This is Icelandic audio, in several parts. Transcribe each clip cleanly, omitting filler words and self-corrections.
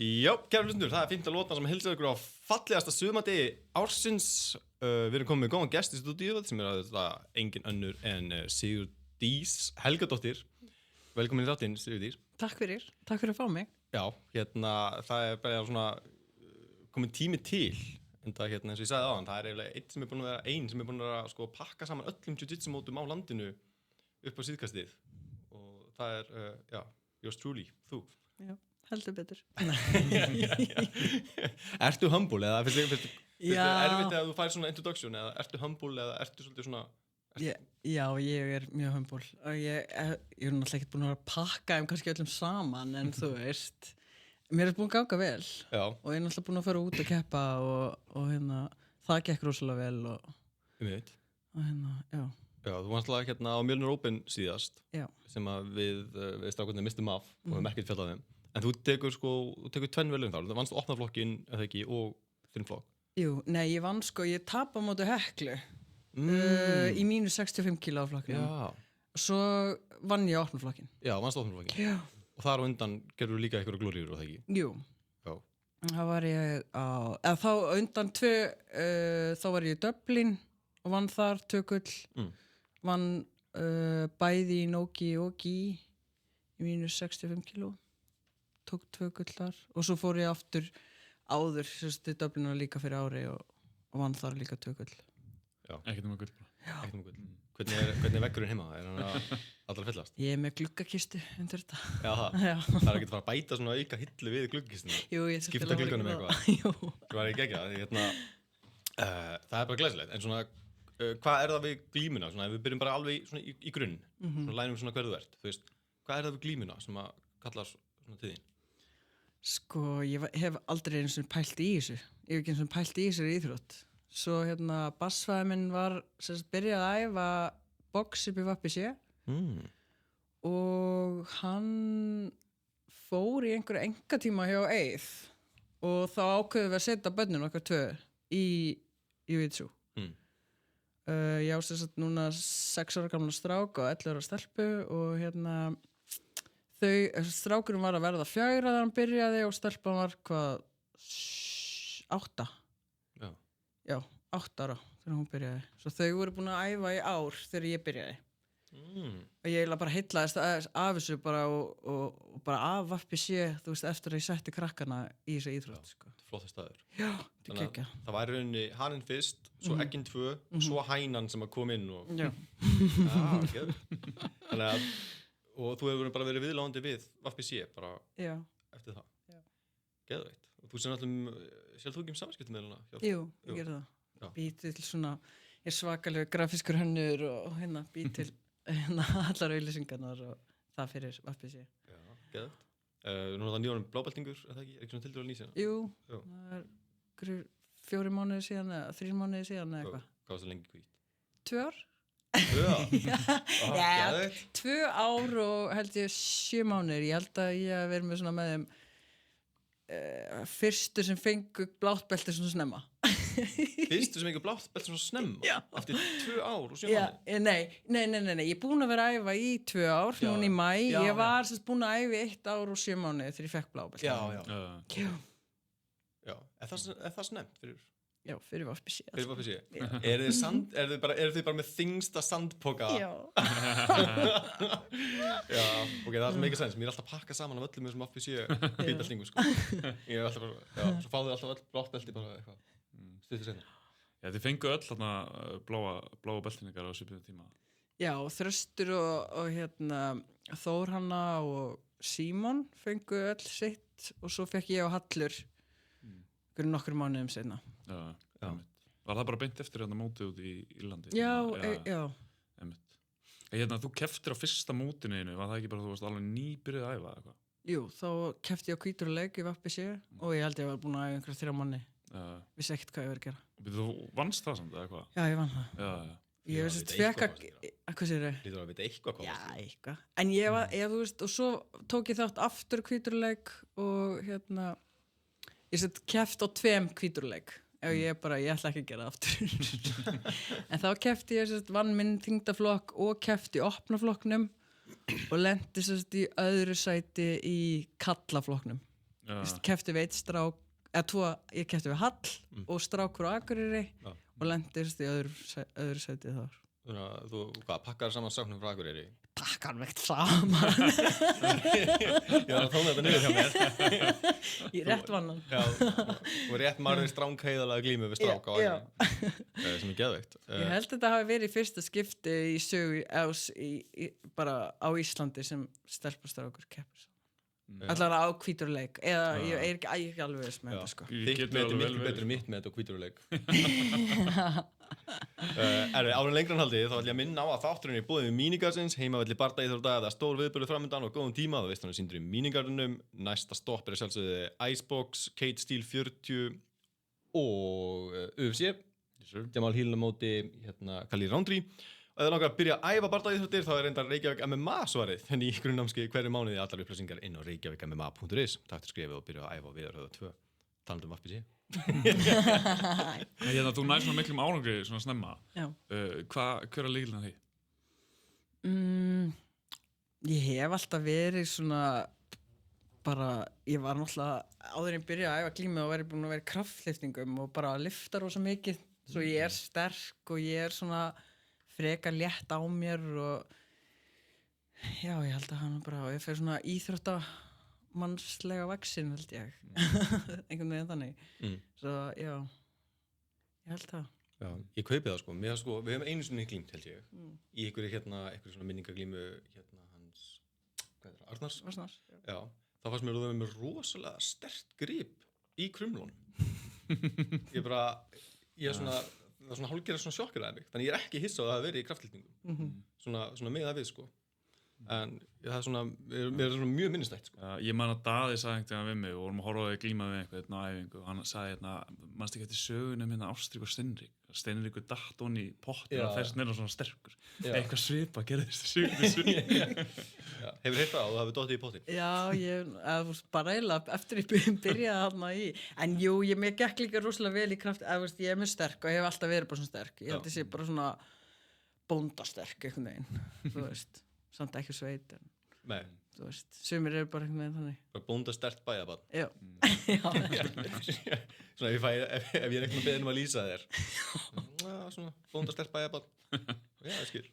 Já, kæru hlustundur, það 5. lótan sem heilsar ykkur á fallegasta sumardegi ársins. Við erum komið með góðan gest í stúdíu sem þetta engin önnur en Sigurdís Helgadóttir. Velkomin í þáttinn, Sigurdís. Takk fyrir að fá mig. Já, það bara svona komið tími til. En það eins og ég sagði áðan, það eiginlega einn sem búinn að vera sem búinn að sko pakka saman öllum jiu-jitsu mótum á landinu upp á síðkastið. Og það yours truly, þú. Já, heldur betur. Ertu humble eða finnst erfitt að þú fær svona introduction eða ertu humble eða ertu svolítið svona Já, ég er mjög humble og ég er náttúrulega ekkert búin að pakka kannski öllum saman en þú veist mér er búin að ganga vel og ég er náttúrulega búin að fara út að keppa og það gekk rosalega vel og já. Já, þú varst alltaf á Mjölnir Open síðast sem að við strákarnir mistum af og höfum ekkert fjallað þeim. En þú tekur tvenn velun þá, þú vannst opnaflokkinn eða ekki og þinnflokk. Jú, nei, ég vann ég tapa á móti Heklu í mínu 65 kg flokknum. Já. Svo vann ég opnaflokkinn. Já, vannst opnaflokkinn. Já. Og þar á undan gerðu líka eitthvað glóríur og það ekki? Jú. Já. Það var ég þá undan þá var ég í Dublin og vann þar 2 gull. Vann bæði í Nogi og Gi í mínu 65 kg. Tók 2 gull þar og svo fór ég aftur áður í Dublin líka fyrir ári og vann þar líka 2 gull. Já. Ekkert um að gull. Ekkert um að gull. Hvernig er veggurinn heima? Er hann allra fyllast? Ég er með gluggakistu undir þetta. Já, það er ekki að fara að bæta svona auka hillu við gluggakistuna. Jú, ég skipta glugganum eitthvað. Jú. Það var ekki ekki það er bara glæsilegt. En svona, hvað er það við glímuna? Svona, ef við byrjum bara alveg svona í grunn, svona lænum svona hver þú ert. Þú veist, hvað er það við glímuna sem að kallar svona til þín? Sko, ég hef aldrei eins og pælt í þessu. Ég hef ekki eins og pælt í þessu íþrótt. Svo bassfæði minn var byrjað að æfa box upp í VPC og hann fór í einhverja engatíma hjá Eið og þá ákveðum við að setja börnin okkar 2 í jiu-jitsu. Ég á núna 6 ára gamla strák og 11 ára stelpu og strákurinn var að verða 4 þegar hann byrjaði og stelpan var 8. Já, 8 ára þegar hún byrjaði. Svo þau voru búin að æfa í ár þegar ég byrjaði. Og ég bara heillaðist af þessu bara og bara af VPC, þú veist, eftir að ég setti krakkana í þessu íþrótt. Sko. Flottur staður. Já, þetta er geggjað. Það var í rauninni haninn fyrst, svo egginn 2, svo hænan sem að kom inn og... Já. Geður. Þannig að, og þú hefur bara verið viðláðandi við VPC bara eftir það. Já. Geðveikt. Og þú sem sjálf þú ekki samskipti með hana? Jú, ég gerði það. Bý til svona, ég svakalega grafískur hönnur og bý til allar auglýsingarnar og það fyrir VPC. Já, geðveikt. Nú er það nýjórnum blábeltingur, er það ekki? Er ekki svona tildulega nýsina? Jú, það er 4 mánuðir síðan eða 3 mánuðir síðan eða eitthvað. Hvað var það lengi hvít? 2 ár. 2 ár? 2 ár og held ég 7 mánuðir. Ég held að ég hef verið með svona með þeim fyrstu sem fengu bláttbelti svona snemma. Fyrstu sem fengu bláttbelti svona snemma? Já. Eftir 2 ár og 7 mánuðir? Nei. Ég er búin að vera að æfa í 2 ár, núna í maí. Ég var búin að æfa í 1 ár og 7 mánuðir þegar ég fekk bláttbelti. Já. Er það snemmt fyrir? Já, fyrir VPC. Fyrir VPC? Eru þið bara með þyngsta sandpoka? Já. Já, ok, það er mikið sens. Mér er alltaf að pakka saman af öllum þessum VPC hvítbeltingum, sko. Ég er alltaf bara, svo fáðu þið alltaf öll bláttbelti bara eitthvað, stuttu seinna. Já, þið fengu öll þarna bláa beltinningar á svipuðum tíma. Já, Þröstur og Þórhanna og Símon fengu öll sitt og svo fekk ég og Hallur nokkur mánuðum seinna. Já. Var það bara beint eftir mótið út í Írlandi? Já. Þú keftir á fyrsta mótinu einu, var það ekki bara þú varst alveg nýbyrjuð að æfa eitthvað? Jú, þá kefti ég á Hvíturleik í VPC og ég held ég var búin að æfa einhverja 3 mánuði. Vissi ekkert hvað ég var að gera. Þú vannst það samt eða eitthvað? Já, ég vann það. Já. Ég veist fekk að hvað segirðu? Lítur að vita eitthvað hvað. Já, eitthvað. En ég var, þú veist, og svo tók ég þátt aftur Hvíturleik og ég keft á 2 Hvíturleik. Ég ætla ekki að gera það aftur. En þá kefti ég vann minn þyngdaflokk og kefti opnaflokknum og lenti í öðru sæti í kallaflokknum. kefti við eitt strák eða tvo, ég kefti við Hall og strákur á Akureyri og lendist í öðru sæti þar. Þannig að þú pakkar saman stráknum frá Akureyri? Pakkar hann veikt saman. Ég var að tóna þetta niður hjá mér. Ég rétt vann hann. Já, og rétt marður stránkeiðalega glímu við strák á Akureyri. Sem er geðveikt. Ég held að þetta hafi verið í fyrsta skipti í sögu bara á Íslandi sem stelpastrákur keppur. Allar á hvíturleik eða ég er ekki alveg viss með þetta sko. Þitt met miklu betur mitt met og hvíturleik. Áður lengra en haldið þá ætlum ég að minna á að þátturinn er boðið við Mínigarðsins, heimavelli bardaíþrótta eða stór viðburður framundan og góðum tíma. Þú veist hann er sýndur í Mínigarðinum. Næsta stopp er að sjálfsögðu Icebox, Kate Steel 40 og UFC. Jamal Hill á móti Khalil Roundtree. Og ef það langar að byrja að æfa bardaíþróttir þá er reyndar Reykjavík MMA svarið. En í grunnnámskeið hverju mánuði allar upplýsingar inn á reykjavikmma.is. Takk fyrir skrifið og byrja að æfa á Viðarhöfða 2. Talandi varpið sé. Þú nær svona miklum árangri svona snemma. Já. Hver er lykillinn að því? Ég hef alltaf verið svona bara, ég var náttúrulega áður en byrja að æfa glímu og verið búin að vera í kraftlyftingum og bara lyfta rosa mikið. Svo ég er sterk og ég er svona frekar létt á mér og já, ég held að hann bara, ég fer svona íþróttamannslega vaxin, held ég. Einhvern veginn þannig. Svo, já, ég held það. Já, ég kaupi það sko. Við höfum einu sinni glímt, held ég. Í einhverju svona minningaglímu, hans, hvað er það, Arnars? Já. Það fannst mér að það með rosalega sterkt grip í krumlunum. Ég er svona, það er svona hálfgerða svona sjokkir að mig, þannig ég er ekki hissa á að það hafi verið í kraftlyftingum. Svona með það við sko. En það er svona, mér er svona mjög minnistætt sko. Ég man að Daði sagði einhvern veginn við mig og vorum að horfa á því glíma við einhvern á æfingu og hann sagði manstu ekki eftir sögunum Ástrík og Steinrík. Steinríkur datt honni í pottin og fæst neina svona sterkur. Eitthvað svipa gerðist þessu. Hefur heyrt það og það hefur dottið í pottin? Já, bara eiginlega eftir ég byrjaði þarna í. En jú, mér gekk líka rosalega vel í kraft, ég er mjög sterk og ég hef alltaf verið bara svona sterk. Ég held að sé bara svona bóndasterk einhvern veginn, þú veist. Samt ekki sveit en Nei. Þú veist, sumir eru bara einhvern veginn þannig. Bara bóndasterkt bæjabarn. Já. Svona ef ég er eitthvað beðin að lýsa þér. Svona bóndasterkt bæjabarn. Já, ég skil.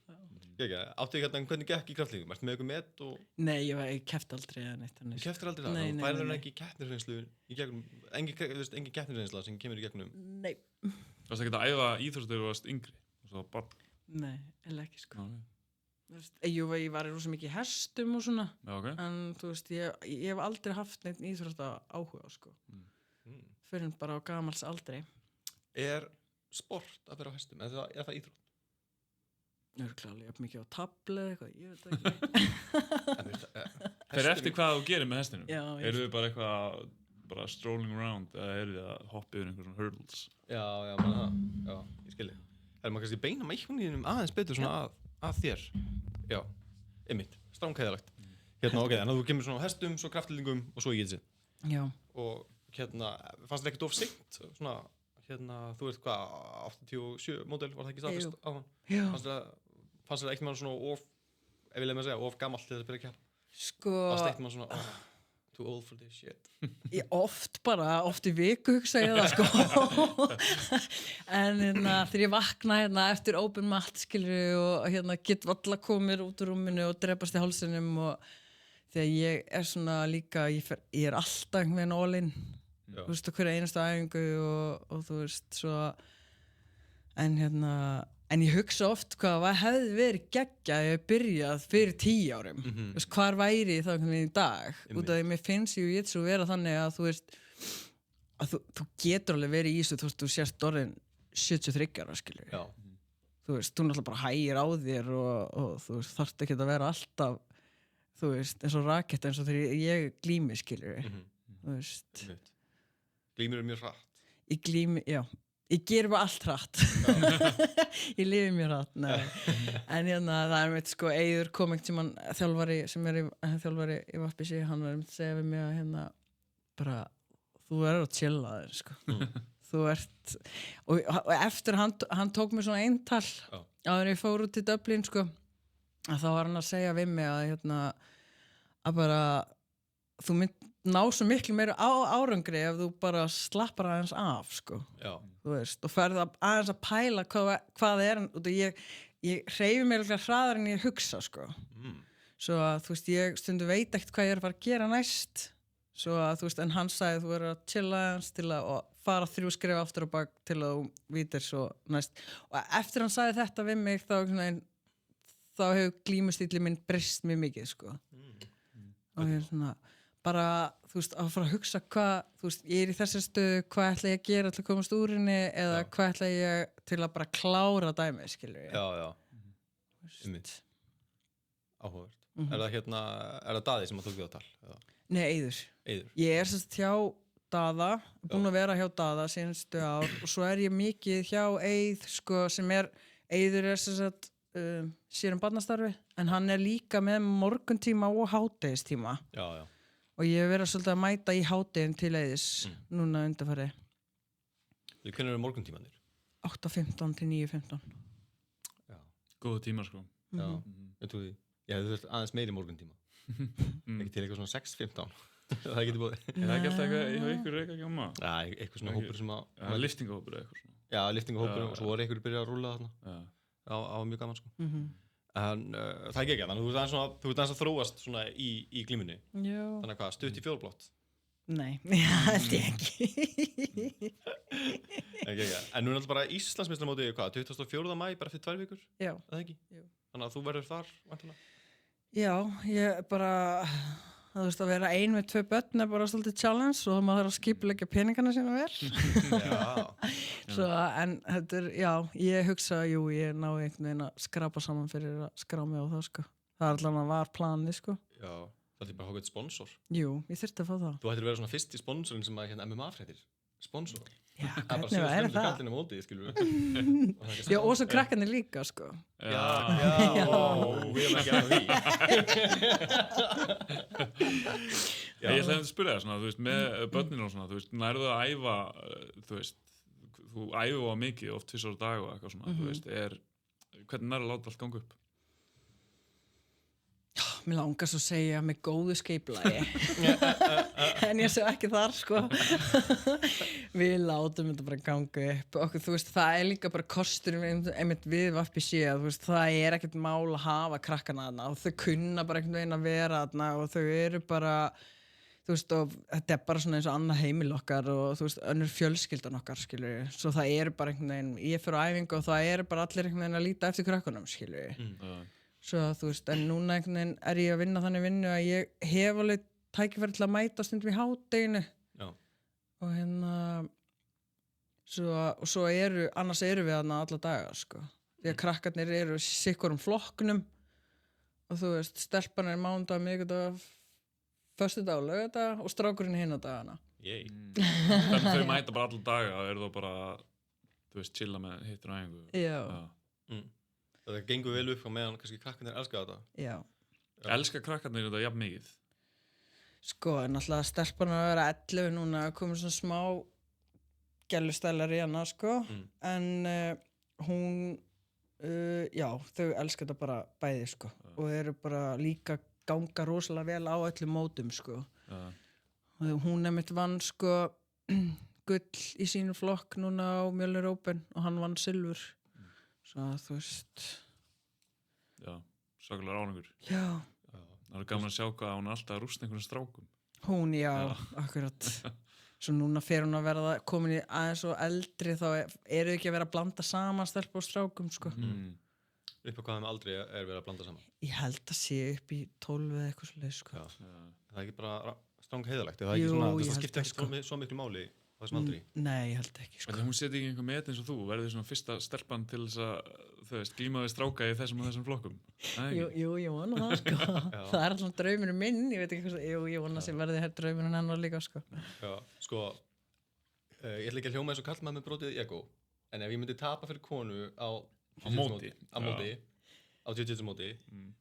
Áttu ekki hvernig gekk í kraftlyftingum? Ertu með eitthvað met og... Nei, ég kefti aldrei eða neitt. Þú keftir aldrei það? Þú færður ekki keppnisreynslu í gegnum, engin keppnisreynsla sem kemur í gegnum? Nei. Varstu ekki að æfa íþróttir þegar þú varst yngri? Svo barn? Nei, eða ekki sko. Ég var rosa mikið í hestum og svona. Já, ok. En þú veist, ég hef aldrei haft neitt íþrótta áhuga sko. Fyrir bara á gamals aldrei. Er sport að vera á hestum? Er það íþrótt? Örglega, mikið á tabli eða eitthvað, ég veit ekki. Fer eftir hvað þú gerir með hestinum? Já. Eru þið bara eitthvað, bara strolling around, eða eru þið að hoppa yfir einhver svona hurdles? Já, ég skilji. Það maður kannski beina meikninum aðeins betur svona að þér. Já, einmitt, stránkæðalegt. Ok, þannig að þú kemur svona á hestum, svo kraftlyftingum og svo í þessi. Já. Og fannst þetta ekkert of seint? Svona, þú veist hvað, 87 módel, var það ekki staðfest á hann? Já. Fannst þetta ekkert maður svona ef ég leið með að segja, of gamalt til þess að byrja að keppa? Sko... Fannst ekkert maður svona, too old for this shit? Oft í viku hugsa ég það, sko. En þegar ég vakna eftir open mat, skilur, og get valla komið út úr rúminu og drepast í hálsinum og þegar ég er svona líka, ég er alltaf einhvern veginn all in. Þú veist, á hverja einastu æfingu og þú veist, svo... En ég hugsa oft hvað hefði verið geggjað ef ég byrjað fyrir 10 árum. Þú veist, hvar væri ég þá einhvern veginn í dag? Út af því mér finnst jiu-jitsu vera þannig að þú veist, að þú getur alveg verið í þessu, þú veist, þú sérst orðin 73 ára, skilur. Já. Þú veist, þú náttúrulega bara hægir á þér og þú veist, þarft ekki að vera alltaf, þú veist, eins og raketta eins og þegar ég glími, skilur. Þú veist. Glímir mjög hratt. Ég glími, já. Ég ger bara allt hratt. Ég lifi mjög hratt. En það er mitt sko, Eiður kom einhvern tímann þjálfari sem er þjálfari í Vappísi, hann var að segja við mig að bara, þú verður að chilla þér sko. Þú ert, og eftir hann tók mér svona eintal áður ég fór út til Dublin sko, að þá var hann að segja við mig að bara þú mynd ná svo miklu meira árangri ef þú bara slappar aðeins af, sko. Já. Þú veist, og ferð aðeins að pæla hvað og ég hreyfi mér líka hraðar en ég hugsa, sko. Svo að, þú veist, ég stundum veit ekkert hvað ég er að fara að gera næst. Svo að, þú veist, en hann sagði þú verður að chilla aðeins til að fara 3 skref aftur og bak til að þú vítir svo næst. Og eftir hann sagði þetta við mig þá hefur glímustíli minn breyst mjög mikið, sko. Og ég er svona, bara, þú veist, að fara að hugsa þú veist, ég er í þessi stöðu, hvað ætla ég að gera til að komast úr henni eða hvað ætla ég til að bara klára dæmið, skilur ég. Já. Áhugavert. Er það Daði sem að tók við á tal? Eða? Nei, Eiður. Ég er semst hjá Daða, búin að vera hjá Daða síðustu ár og svo er ég mikið hjá Eið, sko, Eiður er semst sér barnastarfi, en hann er líka með morguntíma og hádegistíma. Já. Og ég hef verið svolítið að mæta í hádegin til Eiðis núna undanfarið. Hvenær eru morguntímanir? 8:15 til 9:15. Já. Góðu tímar, sko. Já, ég trúi því. Ég hefði þurft aðeins meiri morguntíma. Ekki til eitthvað svona 6:15. Það getur búið. Er það ekki alltaf eitthvað hjá ykkur eitthvað hjá maður? Já, eitthvað svona hópur sem að... Já, liftingahópur eitthvað svona. Já, liftingahópur og svo voru einhverju byrjað að rúlla þarna. Það var mjög gaman, sko. En það er ekki, þannig að þú ert aðeins að þróast svona í glímunni. Já. Þannig að hvað, stutt í fjólblott? Nei, það er ekki. Ekki. En nú er alltaf bara Íslandsmeistaramótið, hvað, 24. maí, bara fyrir 2 vikur? Já. Það ekki? Jú. Þannig að þú verður þar, væntanlega? Já, ég bara, þú veist, að vera ein með 2 börn er bara svolítið challenge og maður þarf að skipuleggja peningana sína vel. Já. Svo, en þetta já, ég hugsa, ég náði einhvern veginn að skrapa saman fyrir að skrá mig á það, sko. Það allan að var planið, sko. Já, það er bara að hafa eitt sponsor. Jú, ég þyrfti að fá það. Þú ættir að vera svona fyrsti sponsorinn sem að MMA-fréttir. Sponsor. Já, hvernig væri það? Kallinu mótið, skilur við. Já, og svo krakkarnir líka, sko. Já, við erum ekki að því. Ég ætlaði að spyrja það svona, þú veist, með börninu og svona, þú veist, nærðu að æfa, þú veist, þú æfa mikið, oft 2 á dag og eitthvað svona, þú veist, hvernig nærðu að láta allt ganga upp? Mér langar svo að segja með góðu skipulagi en ég sé ekki þar, sko. Við látum þetta bara ganga upp okkur, þú veist, það er líka bara kostur einmitt við VFBC, þú veist, það er ekkert mál að hafa krakkana þarna og þau kunna bara einhvern veginn að vera þarna og þau eru bara, þú veist, og þetta er bara svona eins og annað heimil okkar og þú veist, önnur fjölskyldan okkar, skilur við, svo það eru bara einhvern veginn, ég fyrir á æfingu og það eru bara allir einhvern veginn að líta eftir krakkunum, skilur við. Svo þú veist, en núna einhvern veginn er ég að vinna þannig vinnu að ég hef alveg tækifæri til að mæta stundum í hádeginu. Já. Og svo annars eru við þarna alla daga, sko. Því að krakkarnir eru sikkurum flokknum og þú veist, stelpan er mánudag, miðvikudag, föstudag og laugardag og strákurinn hinn á dagana. Þannig að þau mæta bara alla daga og eru þá bara, þú veist, chilla með hittur og æfingu. Já. Það gengur vel upp á meðan kannski krakkarnir elska þetta. Já. Elska krakkarnir þetta jafn mikið? Sko, náttúrulega stelpan að vera 11 núna, komið svona smá gælustælar í hana, sko. En hún, já, þau elska þetta bara bæði, sko. Og eru bara líka ganga rosalega vel á öllum mótum, sko. Og hún mitt vann, sko, gull í sínu flokk núna á Mjölnir Open og hann vann silfur. Svo þú veist. Já, svakalega árangur. Já. Það er gaman að sjá hvað hún er alltaf að rústa einhvern strákum. Hún, já, akkurat. Svo núna fer hún að verða komin í aðeins og eldri, þá eru ekki að vera að blanda saman stelpu og strákum, sko. Upp á hvaðum aldrei er verið að blanda saman? Ég held að sé upp í 12 eða eitthvað svoleiðis, sko. Já. Það er ekki bara stráng heiðalegt, það er ekki svona, það skiptir ekki svo miklu máli. Nei, ég held ekki, sko. Hún seti ekki einhver met eins og þú, verður svona fyrsta stelpan til þess að, þú veist, glíma við stráka í þessum og þessum flokkum? Jú, ég vona það, sko. Það er alltaf draumurinn minn, ég veit ekki hvað, ég vona sem verði hér draumurinn hennar líka, sko. Já, sko, ég ætla ekki að hljóma eins og karlmaður með brotið ego, en ef ég myndi tapa fyrir konu á jiu-jitsu-móti,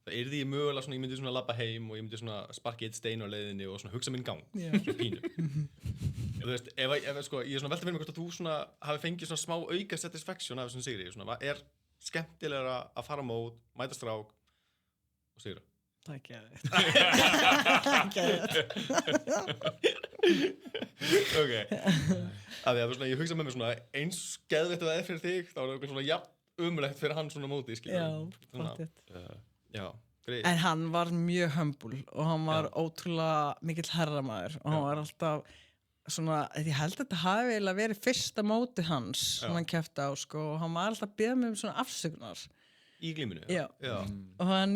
það yrði ég mögulega svona, ég myndi svona labba heim og ég myndi svona sparka eitt stein á leiðinni og svona hugsa minn gang, svona pínu. Þú veist, ef sko, ég er svona velta fyrir mig hvort að þú svona hafi fengið svona smá auka satisfaction af þessum sigri, svona, er skemmtilegra að fara á mót, mæta strák og sigra? Það er geðveikt. Ok. Af því að svona, ég hugsa með mér svona eins geðveikt að það fyrir þig, þá það svona jafn umrætt fyrir hann svona móti, skilur. Já, fattið. Já, greið. En hann var mjög humble og hann var ótrúlega mikill herramaður og hann var alltaf svona, ég held að þetta hafi eiginlega verið fyrsta móti hans sem hann keppti á, sko, og hann var alltaf að biðja mig svona afsökunar. Í glíminu? Já. Já. Og hann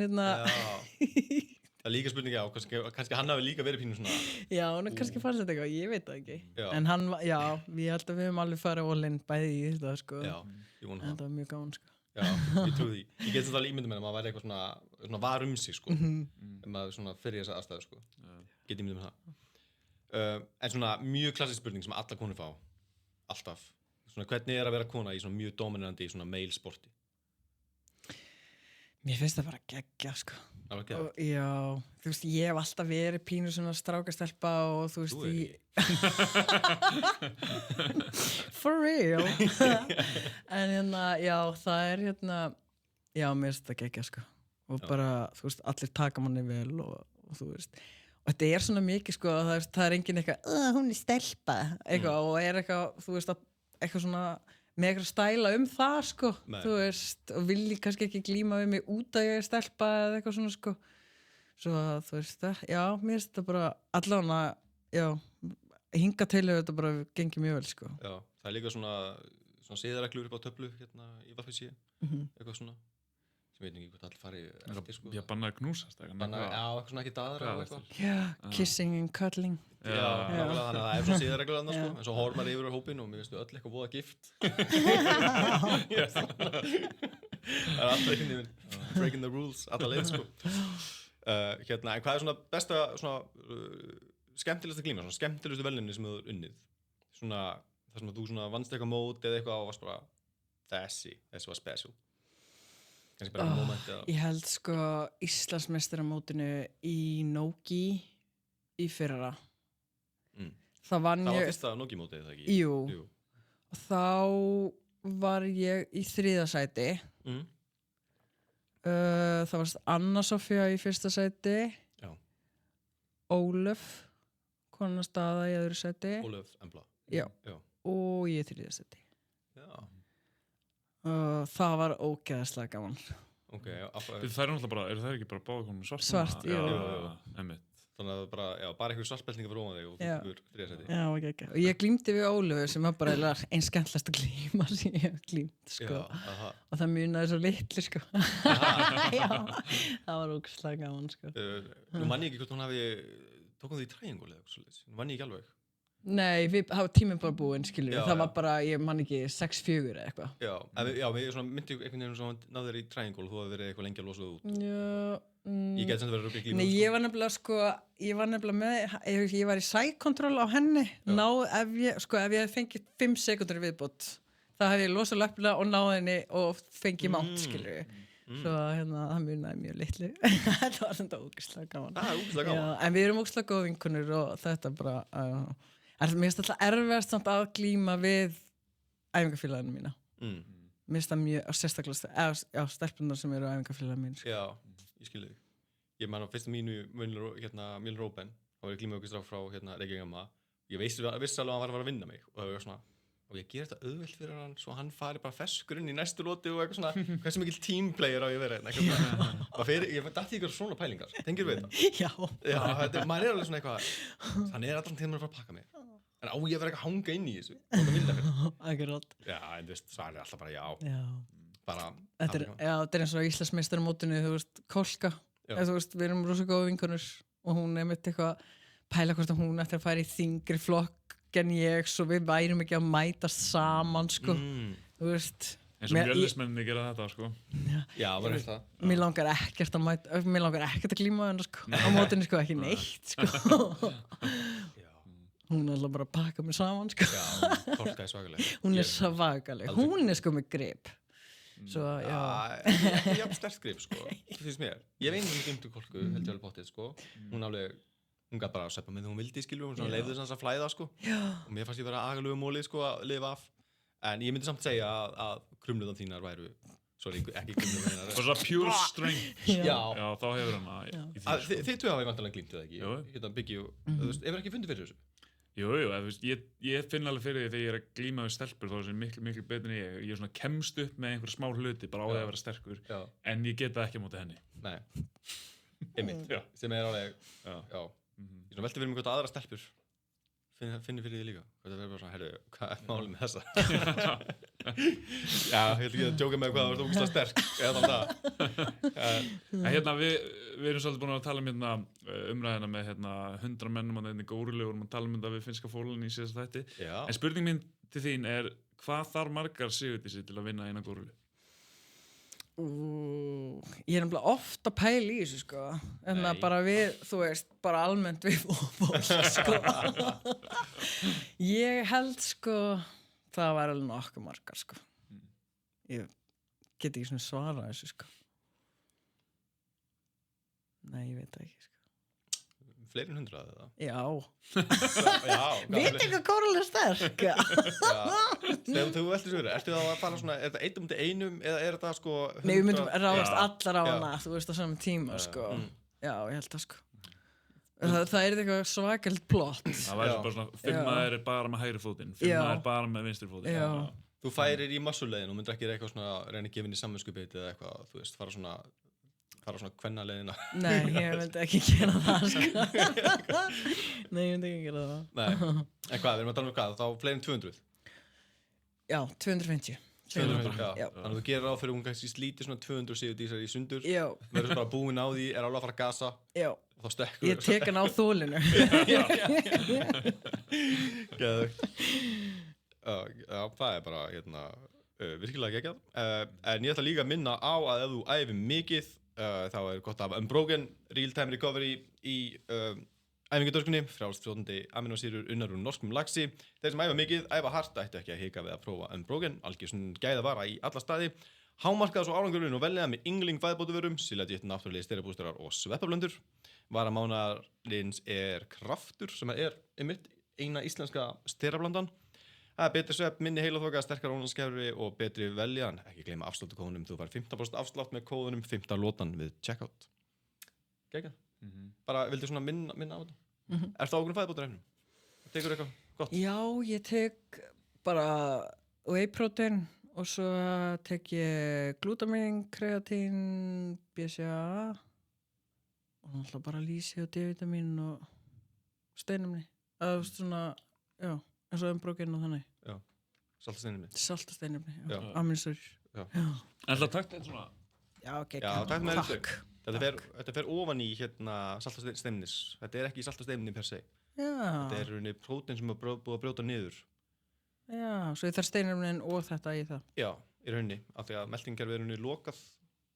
Það er líka spurningi á, kannski hann hafi líka verið pínu svona... Já, hann kannski fannst þetta eitthvað, ég veit það ekki. Já. En hann, já, ég held að við höfum alveg farið all-in bæði í þetta, sko. Já, ég vona það. Þetta var mjög gaman, sko. Já, ég trúi því. Ég get þetta alveg ímyndum með að maður væri eitthvað svona var sig, sko. Ef maður svona fyrir þessa aðstæðu, sko. Get ímyndum með það. En svona mjög klassisk spurning sem alla konur fá. Alltaf. Svona hvernig að vera kona í svona mjög dominandi svona male sporti? Mér finnst það bara geggja, sko. Alveg geggja? Já, þú veist, ég hef alltaf verið pínu svona strákastelpa og þú veist, For real. En já, það er já, mér finnst það geggja, sko. Og bara, þú veist, allir taka manni vel og þú veist. Og þetta er svona mikið, sko, það er engin eitthvað, hún er stelpa, eitthvað, og er eitthvað, þú veist, eitthvað svona, með eitthvað stæla það, sko, þú veist, og vilji kannski ekki glíma við mig út að ég er stelpa eða eitthvað svona, sko. Svo, þú veist, já, mér finnst þetta bara, allavega, já, hinga til hefur þetta bara gengið mjög vel, sko. Já, það er líka svona siðareglur upp á töflu, hérna, í Vaffisí, eitthvað svona. Sem veit ekki hvort allir fari eftir, sko. Já, bannaði knúsast, eitthvað svona ekki daðra og eitthvað. Já, kissing and cuddling. Já, nákvæmlega, þannig að það er svona siðareglur annars, sko. En svo horfum maður yfir á hópinn og mér finnst við öll eitthvað voða gift. Það er alltaf einhvern veginn breaking the rules, alla leið, sko. En hvað er svona besta, skemmtilegasta glíma, svona skemmtilegustu velunni sem þú hefur unnið? Svona, þar sem að þú svona vannst eitthvað mót eða eitthvað og varst bara, þessi var special. Kannski bara moment eða... Ég held, sko, Íslandsmeistaramótinu í Nogi í fyrra. Það vann Það var ég... fyrsta Nogi-mótið, eða ekki? Jú. Og þá var ég í 3. sæti. Það var Anna Sofía í 1. sæti. Já. Ólöf, konan Staða í 2. sæti. Ólöf Embla. Já. Og ég í 3. sæti. Já. Það var ógeðslega gaman. Ok, Það er náttúrulega bara, eru það ekki bara báða konum svart? Svart, jú. Einmitt. Þannig að bara einhver svartbeltinga fyrir ofan þig og þú fyrir 3. sæti. Já, ekki. Og ég glímdi við Ólöfu sem var bara eins skemmtilegasta glíma sem ég hef glímt, sko. Já, og það munaði svo litlu, sko. Já, það var ógeðslega gaman, sko. Nú mann ég ekki hvort hún hafi tókum þið í triangle eða eitthvað svoleiðis. Nú mann ég ekki alveg. Nei, það var tíminn bara búinn, skilur. Já, það var bara, ég man ekki, 6-4 eða eitthvað. Já, við svona myndi einhvern veginn svona náður í triangle og þú hefði verið eitthvað lengi að losa það út. Já. Ég geti samt verið að rugla í glímu. Nei, ég var nefnilega með, ég var í side-control á henni. Ef ég hef fengið 5 sekúndur viðbót, þá hef ég losað löppina og náð henni og fengið mátt, skilur. Svo það munaði mjög litlu. Þetta var svona ógeðslega gaman. Það er ógeðslega gaman. Já, en við erum ógeðslega góð vinkonur og þetta bara... Mér finnst alltaf erfiðast samt að glíma við æfingafélaginu mína. Mér finnst það mjög sérstaklega stelpunar sem eru æfingafélaginu mín. Já, ég skil þig. Ég man á fyrsta mínu Mjöln Róben, þá var ég glíma okkur strá frá Reykjavík. Ég vissi alveg að hann var að vinna mig og það var svona, og ég ger þetta auðvelt fyrir hann svo hann fari bara feskur inn í næstu loti og eitthvað svona, hversu mikil teamplayer á ég verið ég dætti ykkur svona pælingar, tengir við þetta? Já, maður er alveg svona eitthvað, hann er allan tíma að fara að pakka mig. En á ég að vera eitthvað að hanga inn í þessu og það vilja fyrir. Akkurát. Já, en þú veist, svarið er alltaf bara já. Bara... Þetta er eins og Íslandsmeistaramótinu, þú veist, Kolka. Þú veist, við erum rosa góða vinkonur og hún mitt eitthvað pæla hvort að hún ætti að fara í þyngri flokk en ég, svo við værum ekki að mætast saman, sko. Þú veist... eins og mjölnismenninni gera þetta, sko. Já, var þetta. Mér langar ekkert að glíma hennar, sko. Á mótinu, sko, ekki neitt, sko. Hún er alltaf bara að pakka mig saman, sko. Já, Kolka er svakaleg. Hún er svakaleg. Hún er sko með grip. Svo, já. Ekki jafn sterkt grip, sko. Það finnst mér. Ég hef einhvern veginn um Kolku, held ég alveg bóttið, sko. Hún gaf bara að sveppa með þegar hún vildi, skilju. Hún leifði þess að flæða, sko. Já. Og mér fannst ég vera agalegu mólið, sko, að lifa af. En ég myndi samt segja að krumluðan þínar væru sorry, ekki glímdu með Bara svona pure strength. Já. Já, þá hefur hann það í því, Að, þið tvö hafa vantanlega glímt, eða ekki? Jú. Hérna Biggi og, þú veist, hefur ekki fundið fyrir þessu? Jú, þú veist, ég finn alveg fyrir því þegar ég er að glíma við stelpur þá er þessi miklu betur en ég er svona kemst upp með einhver smá hluti bara á því að vera sterkur Já. en ég get það ekki á móti henni. Nei, einmitt, Já. sem er alveg, Já. já. Ég svona velti fyrir mig hvort aðra stelpur finni fyrir því líka. Hvort það verður bara svona, herru, hvað er málið með þessa? Já, ég held ekki að djóka með hvað það var ógeðslega sterk, eða þannig það. En hérna, við erum svolítið búin að tala um hérna, umræðina með hérna, 100 mennum að þetta górilegur og maður tala um þetta við finnska fólun í síðasta þætti. Já. En spurning mín til þín er, hvað þarf margar sigurdísi til að vinna eina górilu? Ég er nefnilega oft að pæla í þessu sko en það bara við, þú veist, bara almennt við fótból sko ég held sko það var alveg nokkuð margar sko ég get ekki svona svara þessu sko nei, ég veit það ekki sko Fleiri en 100 eða? Já, Já. veit ekki hvað kórulega sterk Já. Þegar þú veltir svo ertu það að fara svona, er þetta eitt einum eða er þetta sko 100? Nei, við myndum ráðast Já. allar á hana, þú veist, á saman tíma sko Já, ég held það sko Það er eitthvað svakalt plott Það væri Já. bara svona, 5 maður er bara með hægri fótinn, 5 Já. maður er bara með vinstri fótinn. Já. Þú færir í massuleiðin og myndir ekki eitthvað svona reyna að gefa inn í samvinskupið eða eitthvað, þú veist, fara svona kvennaleiðina. Nei, ég myndi ekki gera það sko Nei, ég myndi ekki gera það Nei, en hvað, við erum að tala um hvað, þá fleiri en 200? Já, 250 200, Já. Þannig að þú gerir á fyrir hún kannski slíti svona 200 sigurdísar í sundur, Já, verður bara búin á því, er alveg að fara að gasa já, og þá stekkur. ég tek hann á þólinu Geðveikt. Já, það er bara, hérna, virkilega geggjað. En ég ætla líka að minna á að ef þú æfir mikið, þá er gott að hafa Unbroken Real-Time Recovery í æfingadörskunni, frjálsfljótandi aminosýrur unnar úr norskum laxi. Þeir sem æfa mikið, æfa hart, ættu ekki að hika við að prófa Unbroken, algjör svona gæðavara í alla staði. Hámarkaða svo árangurinn og velja með yngling fæðbótuvörum, Siladiet, náttúrulega styrabústarar og sveppablöndur. Vara mánaðarins er Kraftur, sem er einmitt eina íslenska styrablandan. Það er betri svepp, minni heilaþoka, sterkar ónalskerfi og betri veljan. Ekki gleyma afsláttukóðunum, þú fær 15% afslátt með kóðunum 15 lotan við checkout. Geggjað. Bara vildu svona minna á þetta. Ertu á okkur fæðbótarefnum? Tekur eitthvað gott? Já, ég tek bara whey protein og svo tek ég glutamin, kreatín, BCAA og náttúrulega bara lýsi og D-vitamin og steinumni. Það er svona, já, eins og Unbroken og þannig. Já, saltasteinumni. Salt og steinumni, Já. já, aminosýrur. Já. En það takt eitthvað svona, Já, ok, Já, takk með takk. Þetta fer ofan í hérna saltasteinnis. Þetta er ekki saltasteinni per se. Já, Þetta er rauninni prótein sem er búið að brjóta niður. já, svo ég þarf steinumnin og þetta í það. Já, í rauninni. Af því að meltingarvið er rauninni lokað.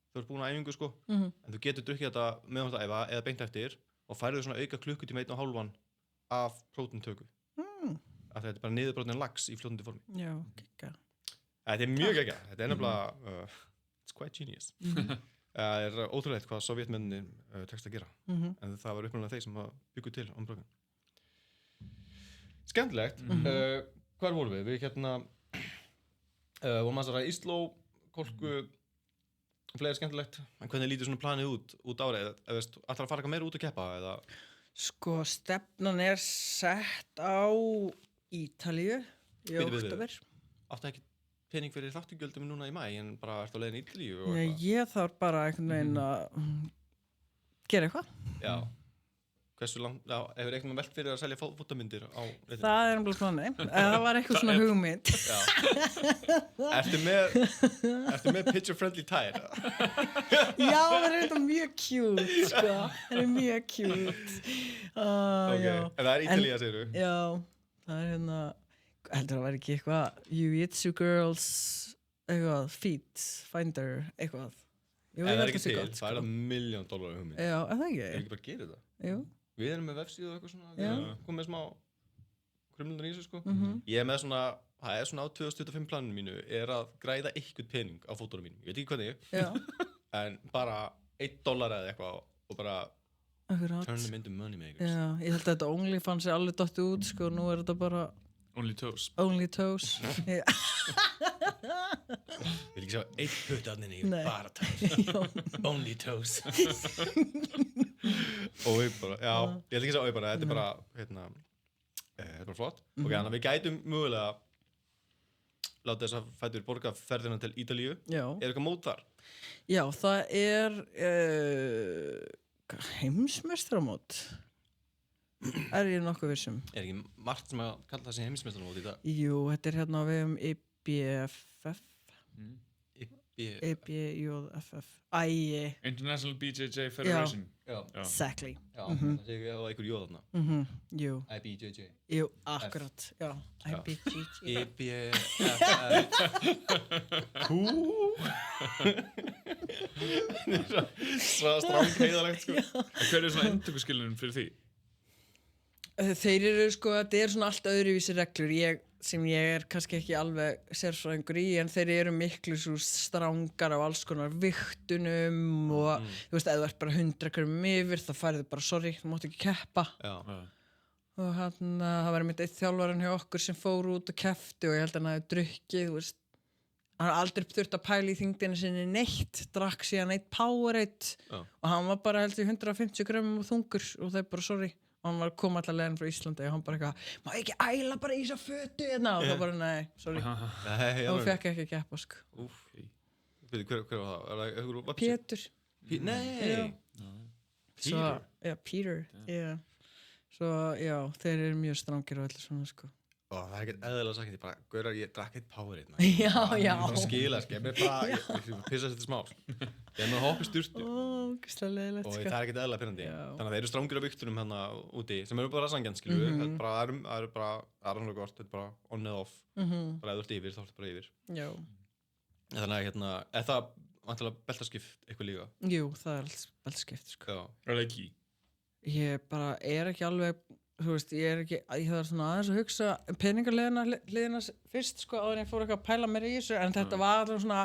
Þú ert búin að æfingu sko. Mhm. En þú getur drukkið þetta meðan þú ert að æfa eða beint eftir og færðu svona auka klukkutíma 1,5 af próteintöku. Af því að þetta er bara niðurbrotin lax í fljótandi formi. Já, kikka. Þetta er mjög geggjað. Þetta er nefnilega it's quite genius. Það er ótrúlegt hvað sovjetmenni tekst að gera. En það var upprunalega þeir sem byggu til Unbroken. Skemmtilegt. Hvar vorum við? Við hérna vorum að ræða Ísló, Kolku, fleiri skemmtilegt. En hvernig lítur svona planið út árið? Ætlar að fara eitthvað meira út að keppa? Eða? Sko, stefnan er sett á Ítalíu í Bíddu, október. Áttu ekki pening fyrir þáttugjöldum núna í maí en bara ertu á leiðin í Ítalíu og Já, eitthvað? ég þarf bara einhvern veginn að gera eitthvað. Já. Hversu langt, já, hefur eitthvað velt fyrir að selja fótamyndir á netinu? Það er umblíð planið. Það var eitthvað svona hugmynd. Já. Ertu með picture friendly tire? Já, það er þetta mjög cute, sko. Það er mjög cute. Ok, Já. en það er Ítalía, segirðu? Já, það er hérna, heldur það væri ekki eitthvað, Jiu-Jitsu Girls, eitthvað, Feet, Finder, eitthvað. Jú, En ég það held er ekki sé til, gott, það er sko. $1 million hugmynd. Já, er það Ef ekki? ekki bara gerir það. Jú. Við erum með vefsíðu og eitthvað svona, Já. við erum komið með smá krumlunar í þessu sko. Mhm. Ég er með svona, það er svona á 2025 planinu mínu, er að græða eitthvað pening á fótunum mínum. Ég veit ekki hvernig, Já, en bara $1 eða eitthvað og bara akkurat. turn them into money makers. Já, ég held að þetta OnlyFans er alveg dottið út, sko, nú er þetta bara Only toes. Only toes. Já. Vil ekki sjá eitt puttaðninni, Nei. bara toes. Only toes. Og við bara, já, ég vil ekki sjá bara, þetta bara, þetta er bara flott. Ok, þannig að við gætum mögulega láta þess að fætur borga ferðina til Ítalíu. Já. Eitthvað mót þar? Já, það heimsmeistaramót. Ég nokkuð vissum. Ekki margt sem að kalla það sem heimsmeistaramót í dag? Jú, þetta á vegum IBFF. IBJFF. International BJJ Federation. Já. Exactly. Já, það sé ekki á einhver jóð þarna. Jú. IBJJ. Jú, akkurat. Já. IBJJ. Svo stráng heiðalegt, sko. Hver svona inntökuskilurinn fyrir því? Þeir eru þetta svona allt öðruvísi reglur sem ég kannski ekki alveg sérfræðingur í, en þeir eru miklu svo strangar af alls konar vigtunum og þú veist, ef þú ert bara 100 grömmum yfir, þá færðu bara sorry, þú mátt ekki keppa. Já. Og það var einmitt eitt þjálfarinn hjá okkur sem fór út og keppti og ég held að hann hafi drukkið, þú veist, hann har aldrei þurft að pæla í þyngdina sinni neitt, drakk síðan eitt Powerade og hann var bara held í 150 grömmum þungur og þeir bara sorry. Hann var kom allar leiðin frá Íslandi og hann bara eitthvað, má ekki æla bara í þessa fötu hérna og það bara, nei, sorry. Og fekk ekki að keppa, sko. Úff. Hver var það? Er það einhver vapsi? Pétur. Nei! Peter? Já, Peter, já. Svo, já, þeir eru mjög strangir og allir svona, sko. Það er ekkert eðlilega sagt, ég bara, gaurar, ég drakk eitt Powerade. Já. Ég bara skila, ég er bara, ég pissa sér til smá. Ég er með að hoppa í sturtu. Ógeðslega leiðilegt, Og sko. það er ekkert eðlilega pirrandi. Já. Þannig að þeir eru strangir á vigtunum hérna úti, sem eru bara sanngjarnt, skilur við. Það er bara, það er alveg gott, þetta er bara on and off. Bara ef þú ert yfir, þá ertu bara yfir. Já. Þannig að hérna, er það vantilega beltaskipt eitthvað líka? Jú, það er allt beltskipt, sko. Já. Er það ekki? Ég bara ekki alveg, þú veist, ég þarf svona aðeins að hugsa peningarliðina fyrst, sko, áður en ég fór eitthvað að pæla mér í þessu, en þetta var alveg svona,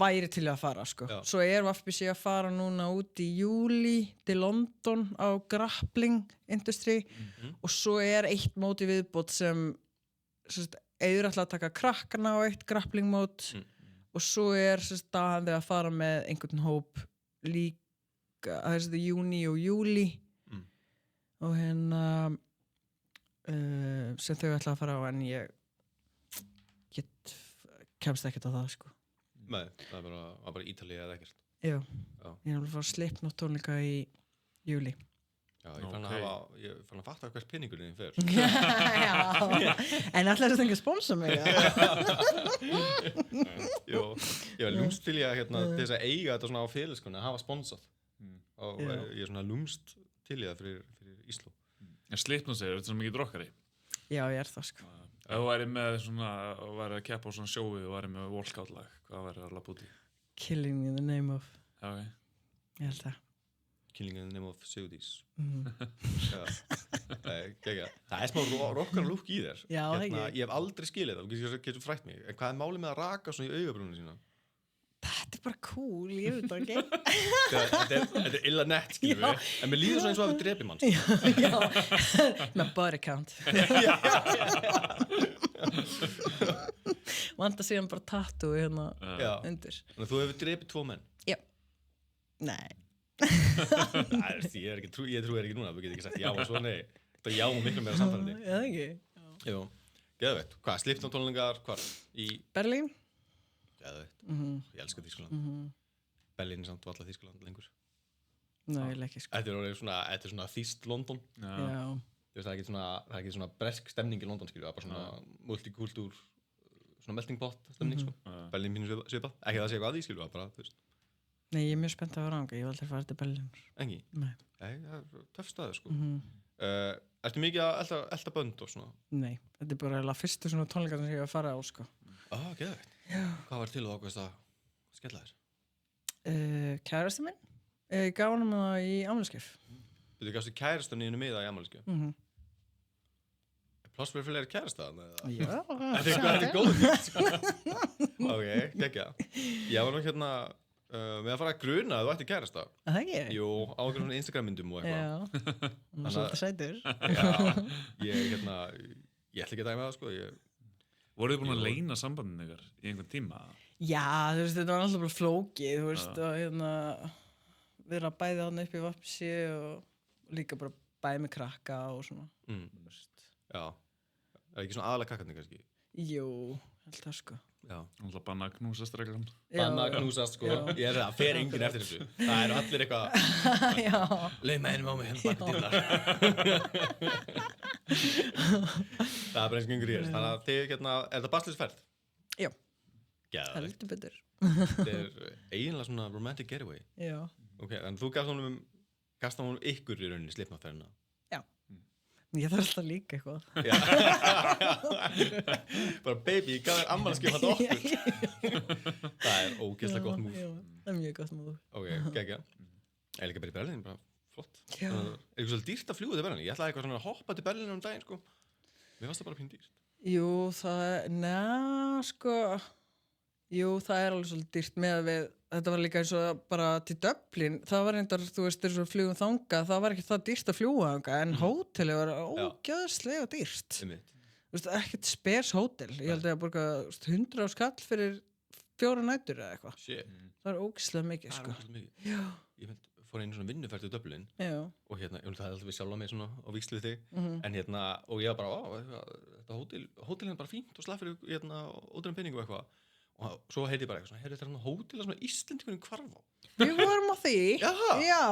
væri til að fara, sko. Já. Svo VFBC að fara núna út í júlí til London á grappling industry og svo eitt mót í viðbót sem Eiður ætla að taka krakkana á eitt grappling mót og svo staðandi að fara með einhvern hóp líka, það júní og júlí og sem þau ætla að fara á en ég kemst ekkert á það, sko. Nei, það var bara Ítalía eða ekkert. Já. Ég er alveg að fara Slipknot tónleika í júlí. Já, ég fann að fatta hvers peningurinn þín fer. Já, en allir þetta ekki að sponsa mig. Jó, ég var lúmst til ég til þess að eiga þetta svona á félagskunni, að hafa sponsað. Og ég er svona lúmst til ég það fyrir Ísló. Slipknot segir, þetta er svona mikið drokkari. Já, ég er það, sko. Ef þú væri með svona, væri að keppa á svona sjói og væri með walkout-lag, hvað væri að lappa út í? Killing in the name of. Já, ok. Ég held það. Killing in the name of Sigurdís. Það er smá rockar lúk í þér. Já, ekki. Ég hef aldrei skilið það, þú getur frætt mig. En hvað er málið með að raka svona í augabrúninu sína? Þetta er bara cool, ég veit það ekki. Þetta er illa nett, skilur við. En mér líður svona eins og að við drepum mann. Já, með body count. Vanda síðan bara tattoo hérna undir. Þannig að þú hefur drepið 2 menn. Já. Nei. Ég trúi ekki núna, þú getur ekki sagt já og svo nei. Það já og miklu meira samfærandi. Já, ekki. Jú, geðveitt. Hvað, Slipknot tónleikar, hvar? Í Berlín. Geðveitt. Ég elska Þýskaland. Berlín er samt alltaf Þýskaland lengur. Nei, ég ekki, sko. Þetta er svona þýskt London. Já. Það er ekki svona bresk stemning í London, skilju, það er bara svona multikultúr, svona melting pot stemning, sko. Berlín pínu svipað. Ekki það sé eitthvað að því, skilju, það bara, þú veist. Nei, ég er mjög spennt að vera ánga, ég hef aldrei farið til Berlín. Engi? Nei. Nei, það er töff staður, sko. Ertu mikið að elta bönd og svona? Nei, þetta er bara fyrstu svona tónleikar sem ég hef að fara á, sko. Geðveitt. Hvað var til og ákveðst að skella þér? Kærasti minn. Ég gaf honum það í afmælisgjöf. Þú gafstu kærastan í miða í afmælisgjöf? Pláss fyrir fleiri kærasta þarna? Já. Þetta er góð fyrst, sko. Ok, geggja. Ég var nú hérna með að fara að gruna að þú ætti kærasta. Það ekki? Jú, á einhverjum svona Instagram myndum og eitthvað. Já. Hún er svolítið sætur. Já, ég Ég ætla ekki að dæma það, sko. Voruð þið búin að leyna sambandinu ykkar í einhvern tíma? Já, þú veist, þetta var alltaf bara flókið, þú veist, og hérna vera bæði þarna upp í Vapsi og líka bara bæði með krakka og svona. Já. Er ekki svona aðalega krakkarnir kannski? Jú, held það sko. Já. Alltaf banna að knúsast reglan. Banna að knúsast, sko. Ég er það fer enginn eftir þessu. Það eru allir eitthvað Já. Lauma einum á mig hérna bak dyrnar. Það er bara eins og gengur í þess. Þannig að þið hérna, er það barnsleysferð? Já. Geðveikt. Heldur betur. Þetta er eiginlega svona romantic getaway. Já. Ok, en þú gafst honum ykkur í rauninni Slipknot-ferðina. Ég þarf alltaf líka eitthvað. Já. Bara baby, ég gaf þér afmælisgjöf handa okkur. Það er ógeðslega gott múf. Já, það er mjög gott múf. Ok, geggja. Ég er líka bara í Berlín, bara flott. Já. Er eitthvað svolítið dýrt að fljúga til Berlín? Ég ætlaði eitthvað svona að hoppa til Berlín um daginn, sko. Mér fannst það bara pínu dýrt. Jú, það er alveg svolítið dýrt með við, þetta var líka eins og bara til Dublin, það var reyndar, þú veist, eins og flugum þangað, það var ekki það dýrt að fljúga þangað, en hótelið var ógeðslega dýrt. Þú veist, ekkert spes hótel, ég held að ég borga 100 skall fyrir 4 nætur eða eitthvað. Shit. Það er ógeðslega mikið, sko. Það er ógeðslega mikið. Já. Ég fór einu svona vinnuferð til Dublin. Já. Og hérna, ég hafði alltaf við sjálfa mig svona á vígslu við þig. En hérna, og ég var bara, þetta hótelið er bara fínt og slapp fyrir hérna, ódrein penning og eitthvað. Og svo heyrði ég bara eitthvað svona, þetta er svona hótel að svona Íslendingunum hvarf á. Við vorum á því. Jaha. Já.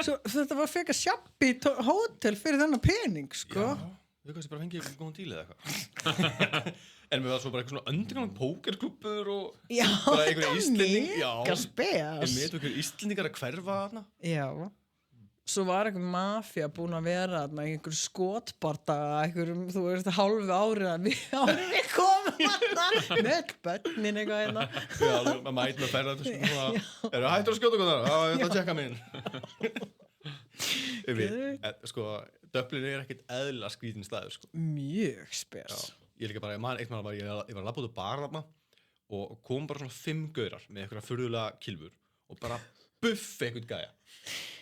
Svo þetta var frekar sjabbi hótel fyrir þennan pening, sko. Já. Við kannski bara fengið eitthvað góðan díl eða eitthvað. En við var svo bara eitthvað svona underground pókerklúbbur og bara einhverjum Íslending. Mega spes. Ég með einhverjum Íslendingar að hverfa þarna. Já. Svo var einhver mafía búin að vera þarna í einhverjum skotbardaga, einhverjum, þú veist, hálfu árið að við komum þarna með börnin eitthvað hérna. Já, maður mæt með ferðandi svona, eru hættur að skjóta okkur þar? Já, ég ætla að tjekka minn. Sko, Dublin er ekkert eðlilega skrítin staður, sko. Mjög spes. Já, ég líka bara, ég var að labba út á bar þarna og kom bara svona 5 gaurar með einhverja furðulega kylfur og bara buffi einhvern gæja.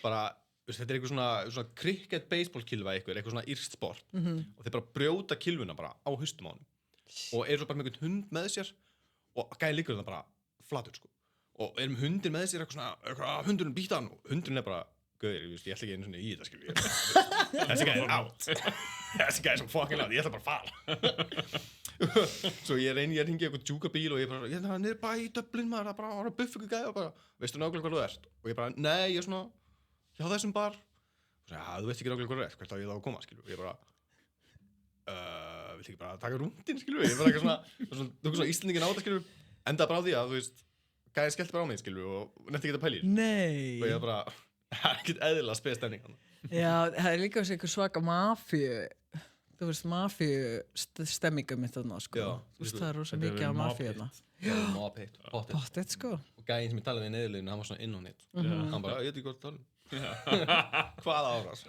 Bara, þetta er eitthvað svona cricket baseball kylfa eitthvað svona írskt sport og þeir bara brjóta kylfuna bara á haustum á honum og eru svo bara með einhvern hund með sér og gæði liggur þarna bara flatur, sko. Og eru með hundin með sér eitthvað hundurinn býta hann og hundurinn er bara gauðir, ég ætla ekki einu svona í þetta, skilju. Þessi gæði er out. Þessi gæði er svo fucking out, ég ætla bara að fara. Svo ég reyni að hringja eitthvað djúkabíl og ég bara, ég er niður bara í Dublin, maður, það bara buffa ykkur gæði og bara, veistu nákvæmlega hvað þú ert? Og ég bara, nei, ég er svona hjá þessum bar. Og svo, þú veist ekki nákvæmlega hvað þú ert, hvert á ég þá að koma, skilju. Og ég bara, vill ekki bara taka rúndin, skilju. Ég bara eitthvað svona Íslendingin á þetta, skilju. Endaði bara á því að, þú veist, gæði skellti bara á mig, skilju, og nefndi ekki þetta pælir. Nei. Og ég bara, það er ekkert eðlilega spes stemning hann. Já, það er líka einhver svaka mafíu, þú veist, mafíu stemmingum mitt þarna, sko. Já, Þú veist, það er rosa mikið af mafíu þarna. Já, moped, pottet. Pottet, sko. Og gæinn sem ég talaði í neðurleginu, hann var svona inn á neitt. Hann bara, ég veit ekki hvað það tala. Hvað árás?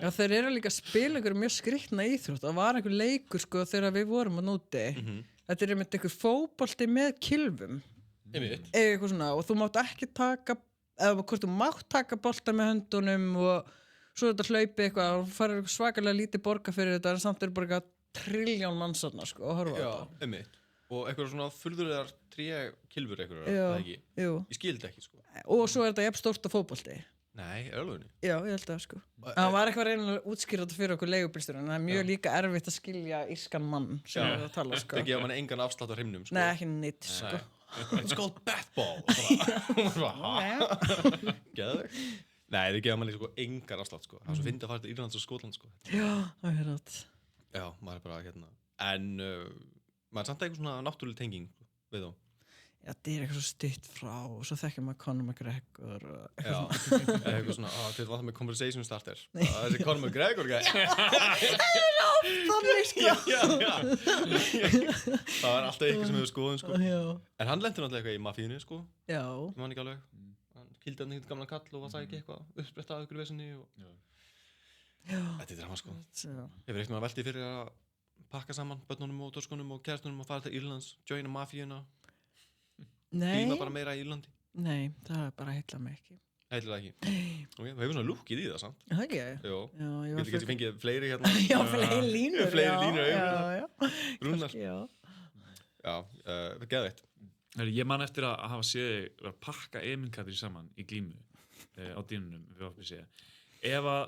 Já, þeir eru líka að spila einhverju mjög skrýtna íþrótt. Það var einhver leikur, sko, þegar við vorum að núti. Þetta er einmitt einhver fótbolti með kylfum. Eitthvað svona, og þú mátt ekki taka eða hvort þú mátt taka bolta með höndunum og svo þetta hlaupi eitthvað og farið svakalega lítið borga fyrir þetta en samt er bara eitthvað 1 trilljón manns þarna, sko, að horfa á þetta. Já, og eitthvað svona furðulegar 3 kylfur eitthvað, Já, það ekki? Jú. Ég skildi ekki, sko. Og svo er þetta jafn stórt á fótbolti. Nei, alveg. Já, ég held það, sko. Það var eitthvað reynilega að útskýra þetta fyrir okkur leigubílstjóra en það er mjög líka erfitt að skilja írskan mann sem er að tala, sko. Það gefa manni engan afslátt á hreimnum, sko. Nei, ekki neitt, sko. It's called bat-ball. Og bara, geðveikt. Nei, þau gefa manni sko engar afslátt, sko. Það er svo fyndið að fara til Írlands og Skotland, sko. Já, það er rátt. Já, maður er bara hérna. En maður er samt eitthvað svona náttúruleg tenging við þá. Já, það er eitthvað svo stutt frá og svo þekkir maður Conor McGregor og Já, eitthvað svona, þetta var það með conversation starter. Þessi Conor McGregor gæði. Þannig, sko. Já. Það var alltaf eitthvað sem við skoðum, sko. Já. En hann lendi náttúrulega eitthvað í mafíunni, sko. Já. Ég man ekki alveg. Hann kýldi hann einhvern gamlan kall og var það ekki eitthvað uppsprett af ykkur vesinni og... Já. Þetta er drama, sko. Já. Hefur eitthvað veltið fyrir að pakka saman börnunum og töskunum og kæristunum og fara til Írlands, joina mafíuna, Nei. glíma bara meira í Írlandi. Nei, það er bara heilla mig ekki. Heitlega ekki. Ok, þú hefur svona lúkið í það samt. Það ekki? Jó. Já, ég var Getur fengið fleiri hérna. Já, fleiri línur. Fleiri línur já. Brúnar. Já. Já, geðveitt. Ég man eftir að hafa séð þig að pakka Emil-Katrín saman í glímu á dýnunum við opið segja. Ef að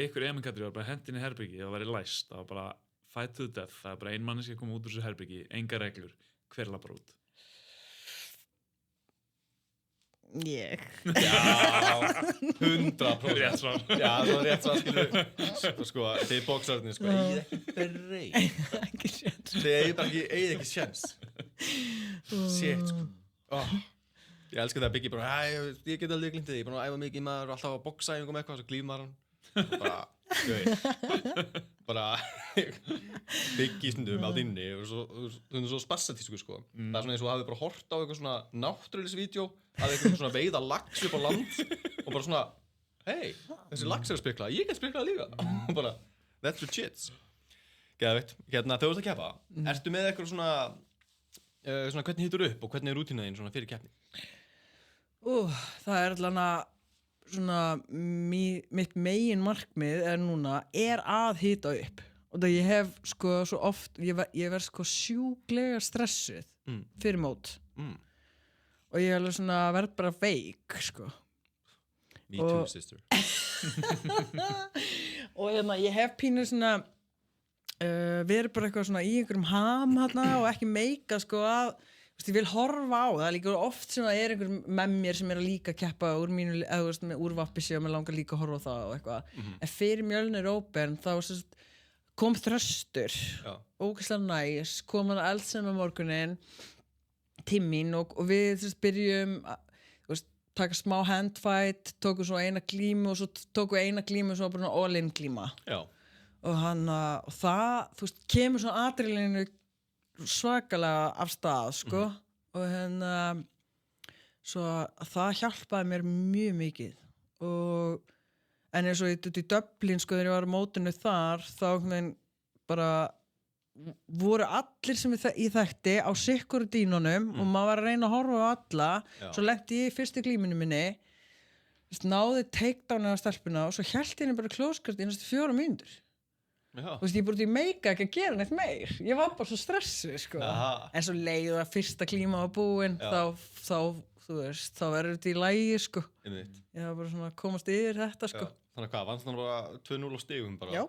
ykkur Emil-Katrín var bara hendin í herbyggi, það væri læst, það var bara fight to the death, það er bara ein manneski að koma út úr þessu herbyggi, enga reglur, hver labbar út? Ég. Já, 100%. Rétt svar. Já, það var rétt svar, skilur. Sko, þeir bóksararnir, sko, eigið ekki breyk. Ekki séns. Þeir eigið ekki séns. Shit, sko. Ég elska það að byggja bara, ég get alveg glýmt þig, ég er bara að æfa mikið maður og alltaf að boxæfingum eitthvað, svo glímar hann. Bara, bara byggja í stundum á þinni og svo spassatísku, sko. Það er svona eins og hafið bara hort á eitthvað svona náttúrulegsvídeó að eitthvað svona veiða lax upp á land og bara svona, hey, þessi lax að spekla, ég get speklað líka. Og bara, that's the shit. Geðveitt. Hérna, þegar þú ert að keppa, ertu með eitthvað svona hvernig hittur upp og hvernig er rútína þín svona fyrir keppni? Það er allavega svona mitt megin markmið er að hita upp og það ég hef sko svo oft ég verð sko sjúklega stressuð fyrir mót og ég alveg svona verð bara veik sko. Me too, sister. Og hérna ég hef pínu svona verið bara eitthvað svona í einhverjum ham hérna og ekki meika sko að ég vil horfa á það, líka oft sem það er einhver með mér sem er að líka keppa úr mínu, eða með úrvappi og mér langar líka að horfa á það og eitthvað. En fyrir Mjölnir Open þá kom Þröstur, ógeðslega næs, kom hann að eldsnemma morguninn, Timmín og við byrjum að taka smá handfight, tókum svo eina glímu og svo tókum við eina glímu og svo bara all-in glíma. Já. Og það, kemur svona adrenalínu svakalega af stað sko og svo það hjálpaði mér mjög mikið en eins og í Dublin sko þegar ég var á mótinu þar þá bara voru allir sem ég þekkti á sikkur dínunum og maður var að reyna að horfa á alla. Svo lenti ég í fyrstu glíminu minni náði takedown af stelpuna og svo hélt ég henni bara close-kart í næstu 4 mínútur. Ég búið í meika ekki að gera neitt meir. Ég var bara svo stressuð sko. En svo leið að fyrsta klíma var búin þá verður þetta í lagi sko. Ég var bara svona að komast yfir þetta sko. Þannig að hvað, vannst þannig bara 2-0 á stigum bara? Já.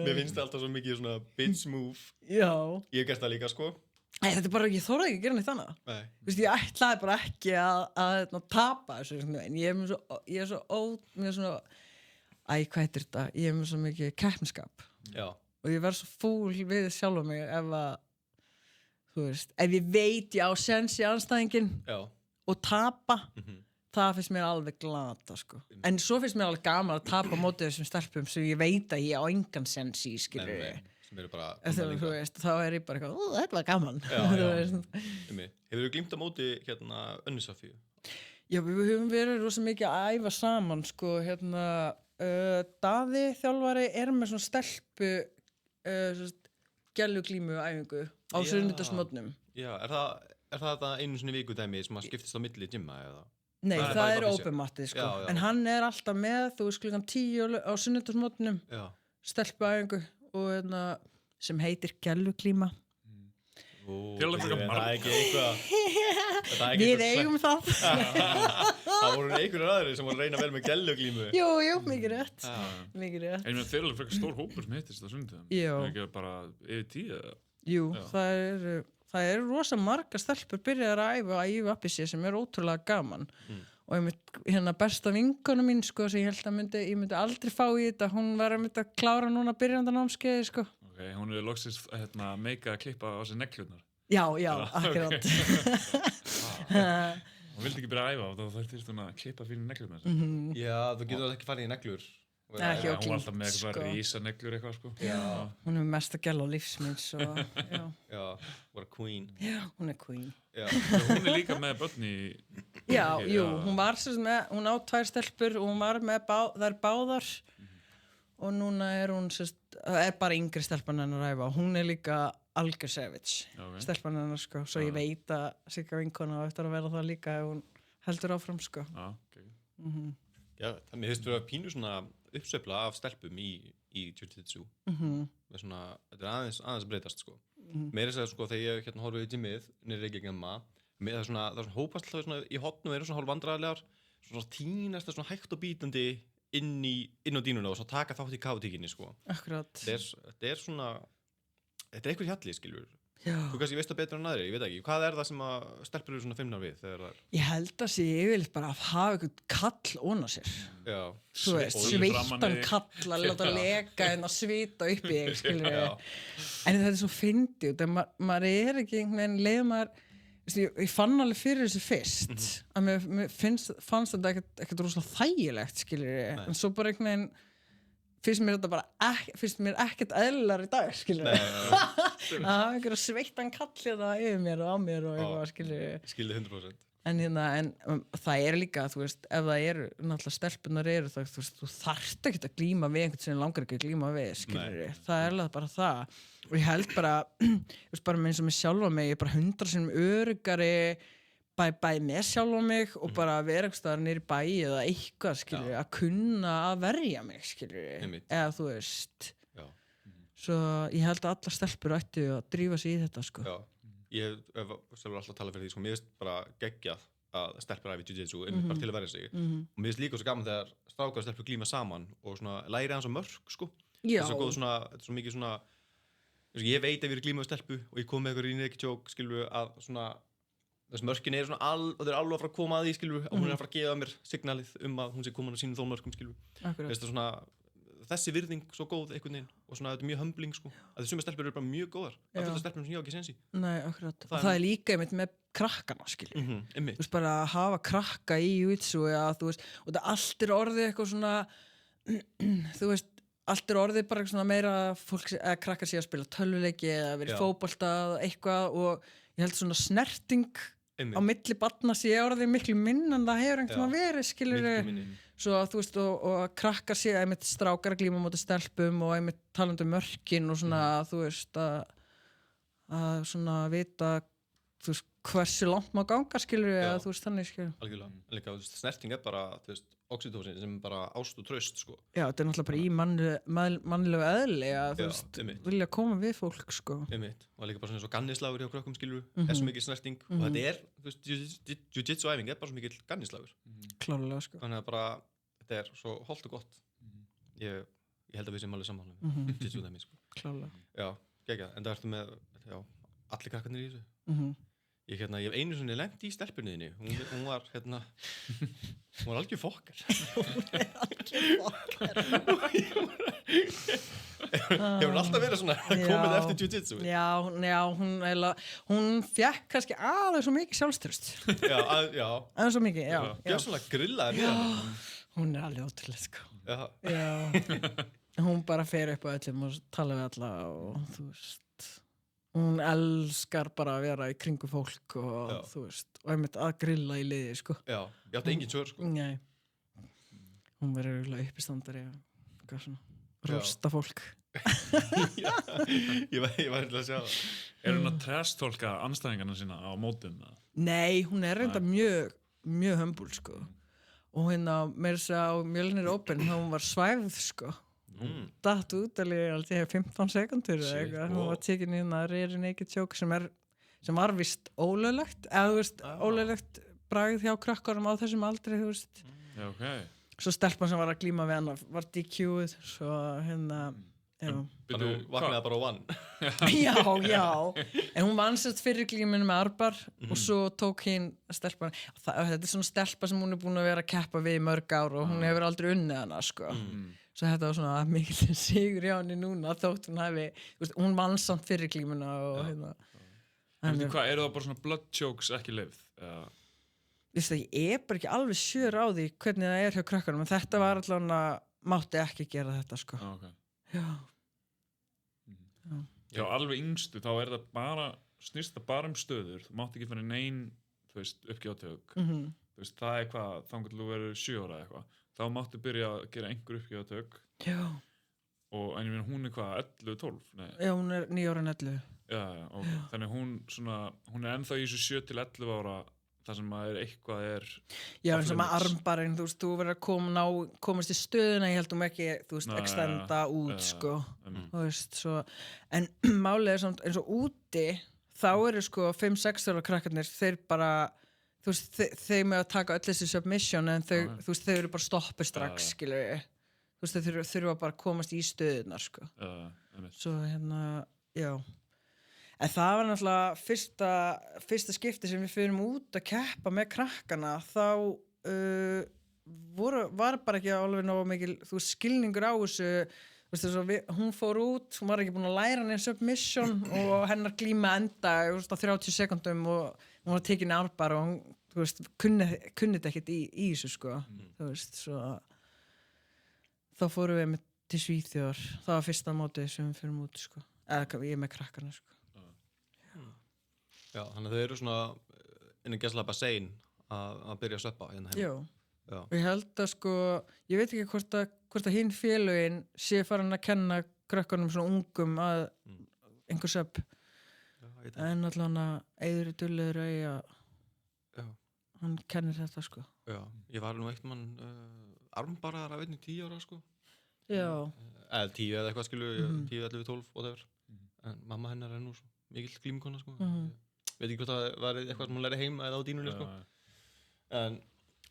Mér finnst það alltaf svo mikið svona bitch move. Já. Ég hef gert það líka sko. Þetta er bara, ég þorði ekki að gera neitt annað. Nei. Ég ætlaði bara ekki að tapa þessu, en ég er svona, hvað heitir þetta? Ég er með svo mikið keppniskap. Já. Og ég verð svo fúl við sjálfa mig ef ég veit ég á séns í andstæðinginn og tapa, það finnst mér alveg glata, sko. En svo finnst mér alveg gaman að tapa mótið þessum stelpum sem ég veit að ég á engan séns í, skilur við. Sem eru bara þá er ég bara eitthvað, þetta var gaman. Hefur þú glímt á móti hérna Önnu Safíu? Já, við höfum verið rosa mikið að æfa saman sko, Daði þjálfari er með svona stelpu gelluglímu æfingu á sunnudagsmorgnum. Já, er það einu sinni vikudæmi sem að skiptist á milli gymma eða? Nei, það er open matið sko. En hann er alltaf með, þú veist, klukkan 10 á sunnudagsmorgnum, stelpu æfingu og sem heitir gelluglíma. Það er ekki eitthvað Við eigum það. Það voru einhverjir aðrir sem voru að reyna vel með gelluglímu. Jú, mikið rétt. Mikið rétt. En þeir eru alveg frekar stór hópur sem hittist á sunnudögum. Já. Það er ekki bara yfir 10 eða? Jú, það eru rosa marga stelpur byrjaðar að æfa í Vappissi sem er ótrúlega gaman. Og besta vinkona mín sko, sem ég held að ég myndi aldrei fá í þetta, hún var að klára núna byrjandanámskeiði sko. Ok, hún er loksins meika að klippa á sig neglurnar. Já, akkurát. Hún vildi ekki byrja að æfa og þá þurfti hún að klippa fyrir neglurnar. Já, þú getur ekki farið í neglur. Ekki hún var alltaf með eitthvað rísa neglur eitthvað sko. Hún er mest að gæla á lífsmins og Já, what a queen. Já, hún er queen. Hún er líka með börn í hún var hún á 2 stelpur og hún var með þær báðar og núna er hún það er bara yngri stelpan en að ræfa. Hún er líka algjör savage Ok. stelpan hennar sko, svo ég veit að Sigga vinkona á eftir að vera það líka ef hún heldur áfram sko. Já, ok. Já, það mér finnst vera pínu svona uppsveifla af stelpum í jiu-jitsu. Með svona, þetta er aðeins að breytast sko. Meira þess að sko þegar ég horfði í gymmið niður Reykjavík það er svona hópast alltaf svona í hotn og eru svona hálf vandræðarlegar, svona tínast svona hægt og bítandi inn á dínuna og svo taka þátt í kátíkinni sko. Akkurat. Þetta er svona, þetta er einhver hjalli skilur. Já. Þú kannski veist það betur en aðri, ég veit ekki. Hvað er það sem að stelpur eru svona feimnar við þegar það er? Ég held að sé yfirleitt bara að hafa eitthvað kall ón á sér. Já. Þú veist, sveittan kall að láta leka en að svita upp í þig, skilur við. En þetta er svo fyndið, maður er ekki einhvern veginn leiður maður, ég fann alveg fyrir þessu fyrst, að mér fannst þetta ekkert rosalega þægilegt, skilur við, en svo bara einhvern veginn finnst mér ekkert eðlilegar í dag, skilur við. Það hafa einhverja sveittan kall þetta yfir mér og á mér og eitthvað, skilur við. Skilði 100%. En það er líka, þú veist, ef það eru, náttúrulega stelpunar eru það, þú veist, þú þarft ekkert að glíma við einhvern sem langar ekki að glíma við, skilur við. Það er alveg bara það. Og ég held bara, þú veist, bara eins og mig sjálfa mig, ég er bara 100 sinnum öruggari bæ með sjálfa mig og bara vera eitthvað staðar niður í bæ eða eitthvað, skilur við, að kunna að verja mig, skilur við. Eða þú veist. Já. Svo ég held að allar stelpur ættu að drífa sig í þetta, sko. Já. Ég hef sjálfur alltaf talað fyrir því, sko, mér finnst bara geggjað að stelpur æfi jiu-jitsu, bara til að verja sig. Og mér finnst líka svo gaman þegar strákar og stelpur glíma saman og svona læri aðeins á mörk, sko. Já. Þetta er svo góð svona, þetta er svo mikið svona, ég veit ef ég er glíma við stelpu og ég kom með eitthvað ríni ekki tjók, skilur við, að svona, þessi mörkin eru svona, og þau eru alveg að fara að koma að því, skilur við, og hún er að fara að gefa mér signalið að hún sé komin á sínum þó mörkum, skilur við. Akkurat. Svona, þessi virðing svo góð einhvern veginn og svona þetta er mjög humbling sko að þessum stelpur eru bara mjög góðar það er fullt af stelpum sem ég á ekki séns í. Nei, akkurat. Og það er líka einmitt með krakkana, skilur. Þú veist, bara að hafa krakka í jiu-jitsu eða þú veist, og það allt er orðið eitthvað svona þú veist, allt er orðið bara eitthvað svona meira fólk eða krakkar sé að spila tölvuleiki eða verið fótbolta eitthvað og ég held svona snerting á milli barna sé orðið miklu minna en það hefur einhvern veginn verið, skilur. Svo þú veist, og krakkar sé einmitt strákar að glíma móti stelpum og einmitt talandi um mörkin og svona, þú veist, að svona vita, þú veist, hversu langt má ganga, skilur við, eða þú veist, þannig, skilur. Algjörlega. Líka, þú veist, snerting er bara, þú veist, oxytocin sem er bara ást og traust, sko. Já, þetta er náttúrulega bara í mannlegu eðli að, þú veist, vilja koma við fólk, sko. Einmitt. Og líka bara svona eins og gannislagur hjá krökkum, skilur við, er svo mikil snerting og þetta er, þú veist, jiu-jitsu æfing er bara svo mikil gannislagur. Klárlega, sko. Þannig að bara, þetta er svo holdt og gott. Ég held að við séum alveg sammála með jiu-jitsu dæmi, sko. Klárlega. Já, geggjað. En það ertu með, já, allir krakkarnir í þessu. Ég hef einu sinni lent í stelpunniðinni. Hún var algjör fokkar. Hún er algjör fokkar. Hefur alltaf verið svona komið eftir jiu-jitsu? Já, hún fékk kannski aðeins svo mikið sjálfstraust. Já. Aðeins svo mikið, já. Gjör svona grillaði við hann. Hún er alveg ótrúlega, sko. Já. Hún bara fer upp á öllum og tala við alla og þú veist. Hún elskar bara að vera í kringu fólk og þú veist, og einmitt að grilla í liði, sko. Já, ég átti engin svör, sko. Nei. Hún verður eiginlega uppistandari og eitthvað svona, rosta fólk. Já, ég var að sjá það. Er hún að trash-tólka andstæðingarna sína á mótum? Nei, hún er reynda mjög humble, sko. Og hérna, meira þess að á Mjölnir Open, hún var svæfð, sko. Datt út alveg 15 sekundur eða eitthvað, hún var tekin inn að rear naked choke sem var vist ólöglegt, eða þú veist, ólöglegt bragð hjá krakkarum á þessum aldri, þú veist. Já, ok. Svo stelpan sem var að glíma við hana var DQ-uð, svo hérna, já. Þannig hún vaknaði bara og vann. Já, en hún vann sérst fyrir glíminu með arbar og svo tók hinn stelpan, þetta er svona stelpa sem hún er búin að vera að keppa við í mörg ár og hún hefur aldrei unnið hana, sko. Svo þetta var svona mikil sigur hjá henni núna þótt hún hafi, hún vann samt fyrir glímuna og hérna. Hvað, eru það bara svona blood chokes ekki leyfð? Vistu það, ég er bara ekki alveg sure á því hvernig það er hjá krakkanum, en þetta var allavega, mátti ekki gera þetta, sko. Já. Já, alveg yngstu, þá er það bara, snýst það bara um stöður, þú mátt ekki fyrir nein, þú veist, uppgjöðatök. Þú veist, það er hvað, þannig að þú verður 7 ára eitthvað. Þá máttu byrja að gera einhver uppgjöðatök. Já. En ég meina, hún er hvað, 11, 12? Nei. Já, hún er 9 ára en 11. Já, ok. Þannig hún ennþá í þessu 7 til 11 ára þar sem maður eitthvað Já, eins og með armbarinn, þú veist, þú verður að komast í stöðuna, ég held ekki, þú veist, extenda út, sko, þú veist, svo, en málið samt eins og úti, þá eru sko 5-6 ára krakkarnir, þeir bara, þú veist, þeir með að taka öll þessi submission, en þau, þú veist, þeir eru bara stoppu strax, skilur ég, þú veist, þeir þurfa bara að komast í stöðunar, sko, svo já. En það var náttúrulega fyrsta skipti sem við fyrum út að keppa með krakkana, þá var bara ekki alveg nógu mikil, þú veist, skilningur á þessu, þú veist, hún fór út, hún var ekki búin að læra neinn submission og hennar glíma enda, þú veist, á 30 sekúndum og hún var tekin armbar og hún, þú veist, kunni þetta ekkert í þessu, sko, þú veist, svo þá fórum við með til Svíþjóðar, það var fyrsta mótið sem við fyrum út, sko, eða ég með krakkana, sko. Já, þannig að þau eru svona innan gæslega bara sein að byrja að sveppa hérna heima. Já. Og ég held að sko, ég veit ekki hvort að hinn félögin sé farin að kenna krökkunum svona ungum að einhver svepp. En allan að Eiður Dulleður hann kennir þetta, sko. Já, ég var nú eitt mann armbaraðar af 10 ára, sko. Já. Eða 10 eða eitthvað, skilu, 10, 11, 12 og það er. En mamma hennar nú svo mikill glímukona, sko. Veit ekki hvort það var eitthvað sem hún læri heima eða á dínunni, sko. En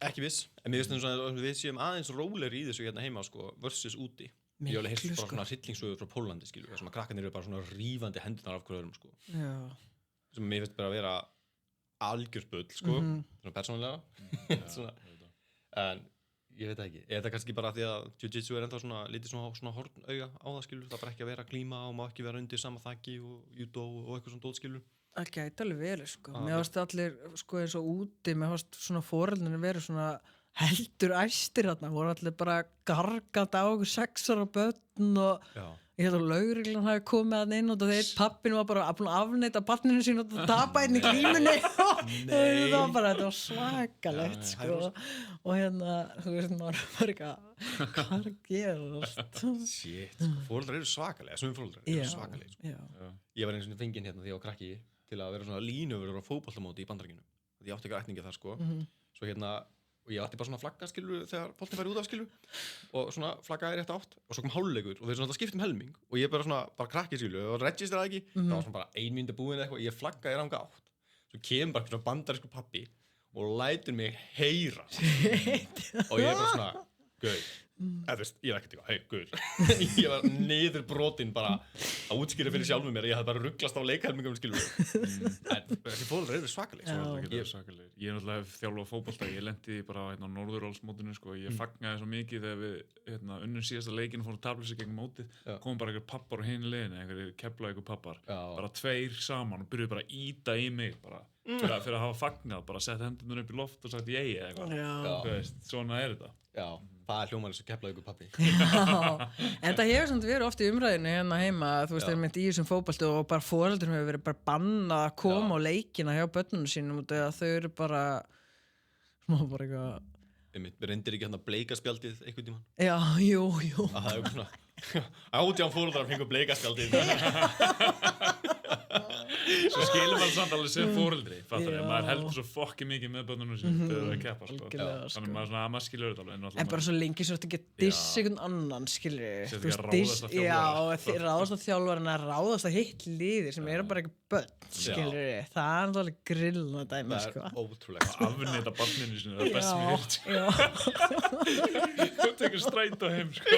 ekki viss. En mér finnst eins og við séum aðeins rólegri í þessu hérna heima, sko, versus úti. Ég hef alveg heyrt bara svona hryllingssögur frá Póllandi, skilju, þar sem að krakkarnir eru bara svona rífandi hendurnar af hver öðrum, sko. Já. Sem mér finnst bara að vera algjört bull, sko, svona persónulega. Svona. En ég veit ekki. Er þetta kannski bara því að jiu-jitsu ennþá svona lítið svona hornauga á það, skilju. Það bara ekki að vera að glíma og má ekki vera undir sama þaki og judo og eitthvað svona dót, skilju. Það gæti alveg verið, sko. Mér varst allir, sko, eins og úti, mér varst svona foreldrunir verið svona heldur æstir þarna, voru allir bara gargandi á okkur 6 ára börn og ég held að lögreglan hafi komið að inn og þeir pappin var bara búin að afneita barninu sín og tapa inn í glímunni það var svakalegt, sko. Og þú veist, maður var eitthvað hvað er að gerast? Shit, foreldrar eru svakalega, sumir foreldrar eru svakalega, sko. Ég var einu sinni fenginn hérna því ég var krakki til að vera svona línuvörður á fótboltamóti í Bandaríkjunum. Ég átti ekki ætningi þar, sko. Svo og ég átti bara svona flagga, skilur, þegar boltinn færi út af, skilur, og svona flaggaði rétt átt og svo kom hálfleikur og þeir svona skipt helming og ég bara krakki, skilur, og registraði ekki, það var svona bara 1 mínúta búin eða eitthvað og ég flaggaði ranga átt. Svo kemur bara svona bandarískur pappi og lætur mig heyra og ég bara svona, gauð. Eða þú veist, ég var ekkert eitthvað, hei, guður. Ég var niðurbrotin bara að útskýra fyrir sjálfum mér. Ég hafði bara rugglast á leikhelmingum, skilur við. En þessi foreldrar eru svakalegir. Ég er náttúrulega þjálfað fótbolta. Ég lenti bara á Norðurálsmótinu, sko. Ég fagnaði svo mikið þegar við unnum síðasta leikinn og fórum að tafla sig gegn mótið. Komum bara einhver pappar á hinu liðinu, einhverjir Keflavíkur pappar. Bara 2 saman og byrjuðu bara að ýta í mig bara. Fyrir að hafa fagnað, bara sett hendurnar upp í loft og sagt ég eða eitthvað. Svona er þetta. Já, það er hljómar eins og Keflavíkur pappi. Já, en það hefur samt verið oft í umræðinu hérna heima, þú veist, þeir myndi í þessum fótbolta og bara foreldur hefur verið bara bannað að koma á leikina hjá börnunum sínum og þau eru bara eitthvað. Við reyndir ekki hérna bleikaspjaldið einhvern tímann. Já, jú. Það er svona 18 foreldrar fengu bleikaspjaldið. Svo skilur maður samt alveg sem foreldri, fattar ég, maður heldur svo fokki mikið með börnunum sín þegar það er að keppa, sko. Þannig maður skilur þetta alveg. En bara svo lengi svo ekki að dissa einhvern annan, skilur ég. Þetta ekki að ráðast að þjálfara. Já, ráðast að þjálfara en að ráðast að hitt liðir sem eru bara ekki börn, skilur ég. Það er alveg grillna dæmi, sko. Það er ótrúlega. Afneita barninu sínu, það er best sem ég heyrt. Þú tekur strætó heim, sko.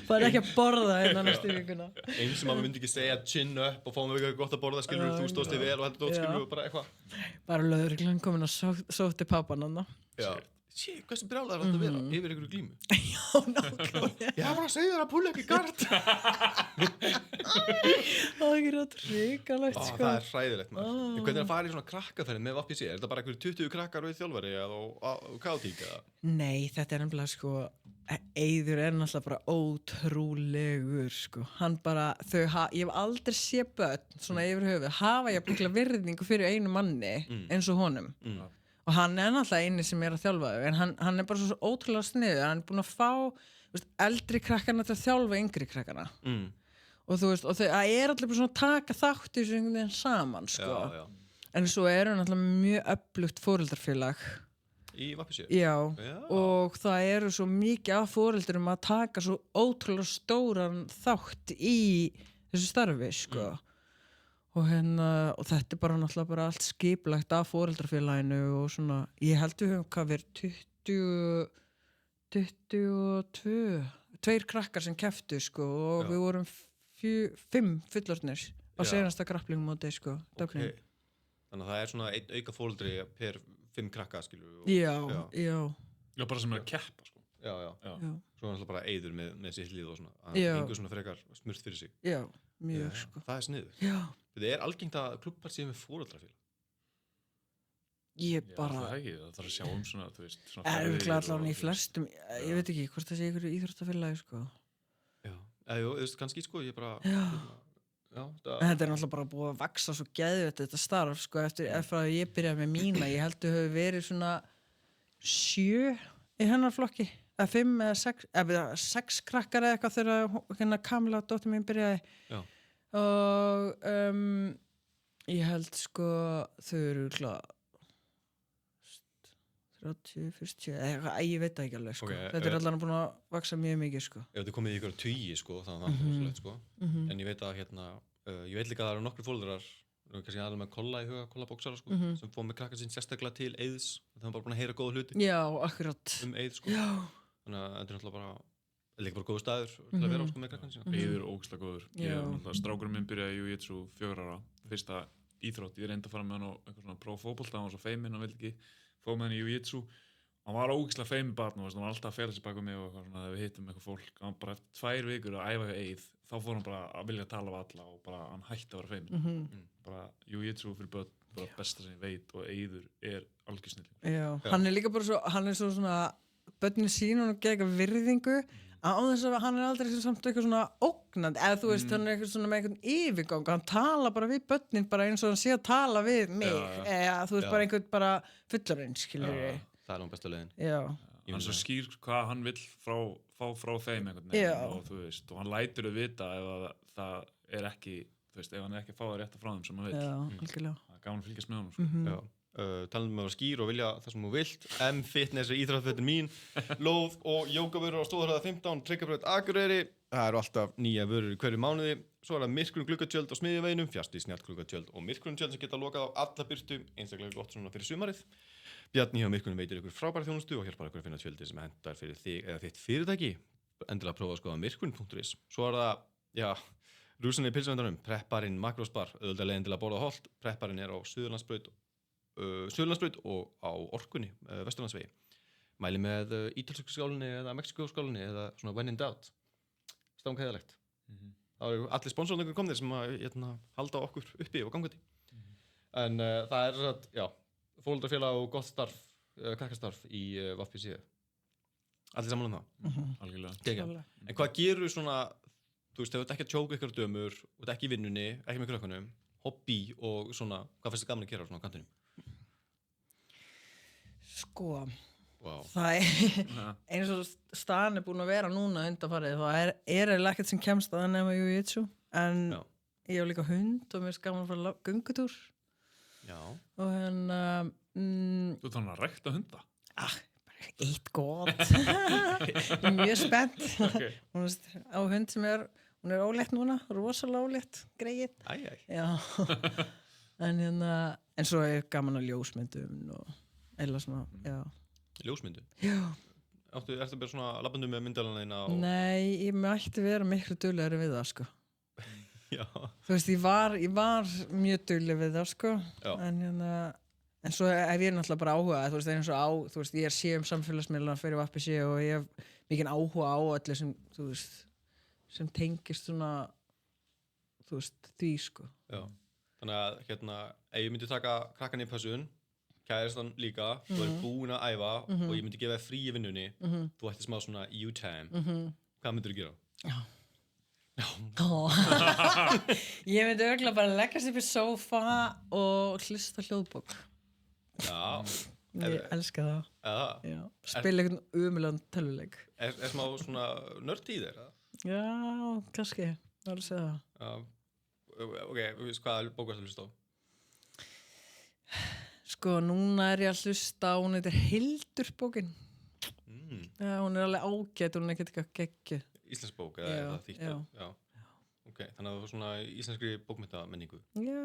Bara ekki að borða hérna næstu vikuna. Eins sem maður myndi ekki segja chin up og fáum við eitthvað gott að borða, skilur, þú stóðst þig vel og þetta dót, skilur, bara eitthvað. Bara lögreglan komin og sótti pappan hann. Já. Shit, hversu brjálæður átt að vera yfir einhverju glímu? Já, nákvæmlega. Ég var bara að segja þér að púla ekki gard. Það er ekki rátt ríkalegt, sko. Það er hræðilegt, maður. En hvernig er að fara í svona krakkaferð með VAPC? Er þetta bara einhverju 20 krakkar og þjálfari og kátík eða? Nei, þetta er nefnilega, sko, Eiður er náttúrulega bara ótrúlegur, sko. Hann bara, ég hef aldrei séð börn svona yfir höfuð, hafa ég mikla virðingu fyrir einu manni eins og honum. Og hann er náttúrulega eini sem er að þjálfa þau, en hann er bara svo ótrúlega sniður, hann er búinn að fá eldri krakkana til að þjálfa yngri krakkana. og þú veist, og það allir bara svona að taka þátt í þessu einhvern veginn saman, sko. Já. En svo náttúrulega mjög öflugt foreldrafélag. Í Vappisíu? Já, og það svo mikið af foreldurum að taka svo ótrúlega stóran þátt í þessu starfi, sko. Og þetta bara náttúrulega bara allt skipulagt af foreldrafélaginu og svona, ég held við höfum hvað verið 22 krakkar sem kepptu, sko, og við vorum 5 fullorðnir á seinasta grapplingmóti, sko. Okay. Þannig að það svona einn auka foreldri per 5 krakka, skilur. Já. Já, bara sem að keppa, sko. Já. Svo náttúrulega bara eyður með sitt lið og svona. Það gengur svona frekar smurt fyrir sig. Já, mjög, sko. Það sniðugt. Já. Það algengt að klubbar séu með foreldrafélag. Ég bara... Já, það ekki, það þarf að sjá svona, þú veist, svona... Allavega í flestum, ég veit ekki, hvort það sé ykkur íþróttafélagi, sko. Já, þú veist, kannski, sko, ég bara... Já, þetta náttúrulega bara búið að vaxa svo geðveikt þetta starf, sko, eftir að ég byrjaði með mína, ég held að hafi verið svona 7 í hennar flokki, eða 5 eða 6 krakkar eða eitthvað þegar Kamla, dóttir mín, byrjaði. Já. Og ég held, sko, þau eru 30, 40, ég veit það ekki alveg, sko. Þetta allan búin að vaksa mjög mikið, sko. Já, þetta komið í ykkur 20, sko, þannig að það rosalegt, sko. En ég veit að, ég veit líka að það eru nokkru foreldrar, kannski aðeins með kolla í huga, kollabóksara, sko, sem fóð með krakkar sín sérstaklega til eyðs, það er bara búin að heyra góða hluti. Já, akkurat. Eyð, sko. Já. Þannig að þetta náttúrulega bara, líka bara góðu staður til að vera á, sko, með krakkan sín. Eyður ógeðslega góður. Strákurinn minn byrjaði í jiu-jitsu 4 ára, fyrsta íþrótt. Ég reyndi að fara með hann á eitthvað svona prófótbolta, hann var svo feiminn, hann vildi ekki fóð með hann í jiu-jitsu. Hann var ógeðslega feiminn barn og hann var alltaf að fela sig bak við mig og eitthvað svona þegar við hittum eitthvað fólk. Hann bara eftir 2 vikur að æfa hjá Eið, þá fór hann bara að vilja tala við alla og bara hann hætti að vera feiminn. Bara jiu-jitsu fyrir börn, bara besta sem ég veit og Eiður algjör snillingur. Já, hann líka bara svo, hann svo svona, börnir sín og geða eitthvað virðingu, á þess að hann aldrei samt eitthvað svona ógnandi, eða þú veist, hann eitthvað svona með eitthvað yfirgang, hann tala bara við börnin bara eins og hann sé að tala við mig, eða þú veist, bara einhvern bara fullorinn, skilur við. Það langt besta leiðin. Já. Hann svo skýr hvað hann vill fá frá þeim einhvern veginn og þú veist, og hann lætur þau vita ef það ekki, þú veist, ef hann ekki að fá það rétt frá þeim sem hann vill. Já, algjörlega. Það gaman að fylgjast með honum, sko. Já. Talandi með að vera skýr og vilja það sem þú vilt. M-Fitness íþróttafötin mín, lóð og jógavörur á Stóðharða 15, Tryggjabraut Akureyri. Það eru alltaf nýja vörur í hverju mánuði. Svo það myrkrun gluggatjöld á Smiðjuveginum, Fjasti snjallgluggatjöld og myrkrun tjöld sem geta lokað á alla birtu, einstaklega gott svona fyrir sumarið. Bjarni hjá Myrkrunum veitir ykkur frábæra þjónustu og hjálpar ykkur að finna tjöldi sem hentar fyrir þig eða þitt fyrirtæki. Endilega prófa að skoða myrkrun.is. Svo það, rúsin í pilsavendunum, prepparinn Makrósbar, auðvitað leiðin til að borða holt. Prepparinn á Suðurlandsbraut og á Orkunni, Vesturlandsvegi. Mæli með ítölsku skálinni eða Mexíkó skálinni eða svona when in doubt. Stangheðalegt. Það eru allir sponsorarnir komnir sem að halda okkur uppi og gangandi. En það fólöldrafélag og gott starf, krakkastarf í Vappisíu. Allir saman það. Algjörlega. En hvað gerur svona, þú veist, ef þú ert ekki að tjóka ykkur dömur, þú ert ekki í vinnunni, ekki með krökkunum, hobby og svona, hvað finnst þið gaman að gera á svona kantinum? Sko, það eins og staðan búin að vera núna undanfarið, það eiginlega ekkert sem kemst að nema jiu-jitsu, en ég hef líka hund og mér finnst gaman að fara göngutúr. Já. Og Þú þannig að rækta hunda? Bara eitt gott. Ég er mjög spennt. Okay. Hún á hund sem hún ólétt núna, rosalega ólétt, greið. Já. En svo gaman að ljósmyndum og eða svona, Ljósmyndum? Já. Ertu bara svona labbandi með myndalana þína? Nei, ég mætti vera miklu duglegri við það, sko. Já. Þú veist, ég var mjög dugleg við það, sko. Já. En svo hef ég náttúrulega bara áhuga, þú veist, eins og þú veist, ég sé samfélagsmiðlana fyrir Vappisíu og ég hef mikinn áhuga á öllu sem, þú veist, sem tengist svona, þú veist, því, sko. Já. Þannig að, ef ég myndi taka krakkan í passun, kærastan líka, þú er búin að æfa og ég myndi gefa þér frí í vinnunni, þú ætti smá svona you-time, hvað myndir þú gera? Já. Ég myndi örugglega bara leggja sig upp í sófa og hlusta hljóðbók. Já. Ég elska það. Já. Spila einhvern umulegan tölvuleik. Er smá svona nörd í þér? Já, kannski. Það er að segja það. Ok, þú veist hvaða bók varstu að hlusta á? Sko, núna er ég að hlusta á, hún heitir Hildur bókin. Já, hún er alveg ágæt, hún er ekkert eitthvað geggjuð. Íslensk bók eða Já, er það þýtt? já. Ok, þannig að þú er svona íslenskri bókmyndamenningu, Já,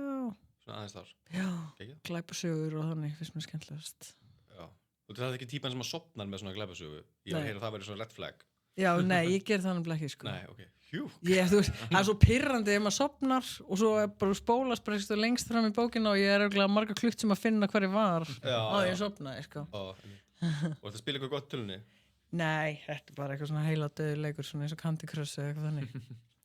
svona aðeins þar. já, Geggjað. glæpasögur og þannig, finnst mér skemmtilegast. Já. Og það er ekki típan sem að sopnar með svona glæpasögu. Ég var að Nei. heyra að það væri svona red flag. Já, nei, ég ger þannig ekki, sko. Nei, ok. Hjú. Þú veist, það er svo pirrandi ef maður sopnar og svo er bara spólast bara eitthvað lengst fram í bókina og ég er örugglega marga klutt sem að finna hver ég var á því ég sopnaði, sko. Og þetta spila eitthvað gott tölunni? Nei, þetta er bara eitthvað svona heila döðu leikur, svona eins og Candy Crush eða eitthvað þannig.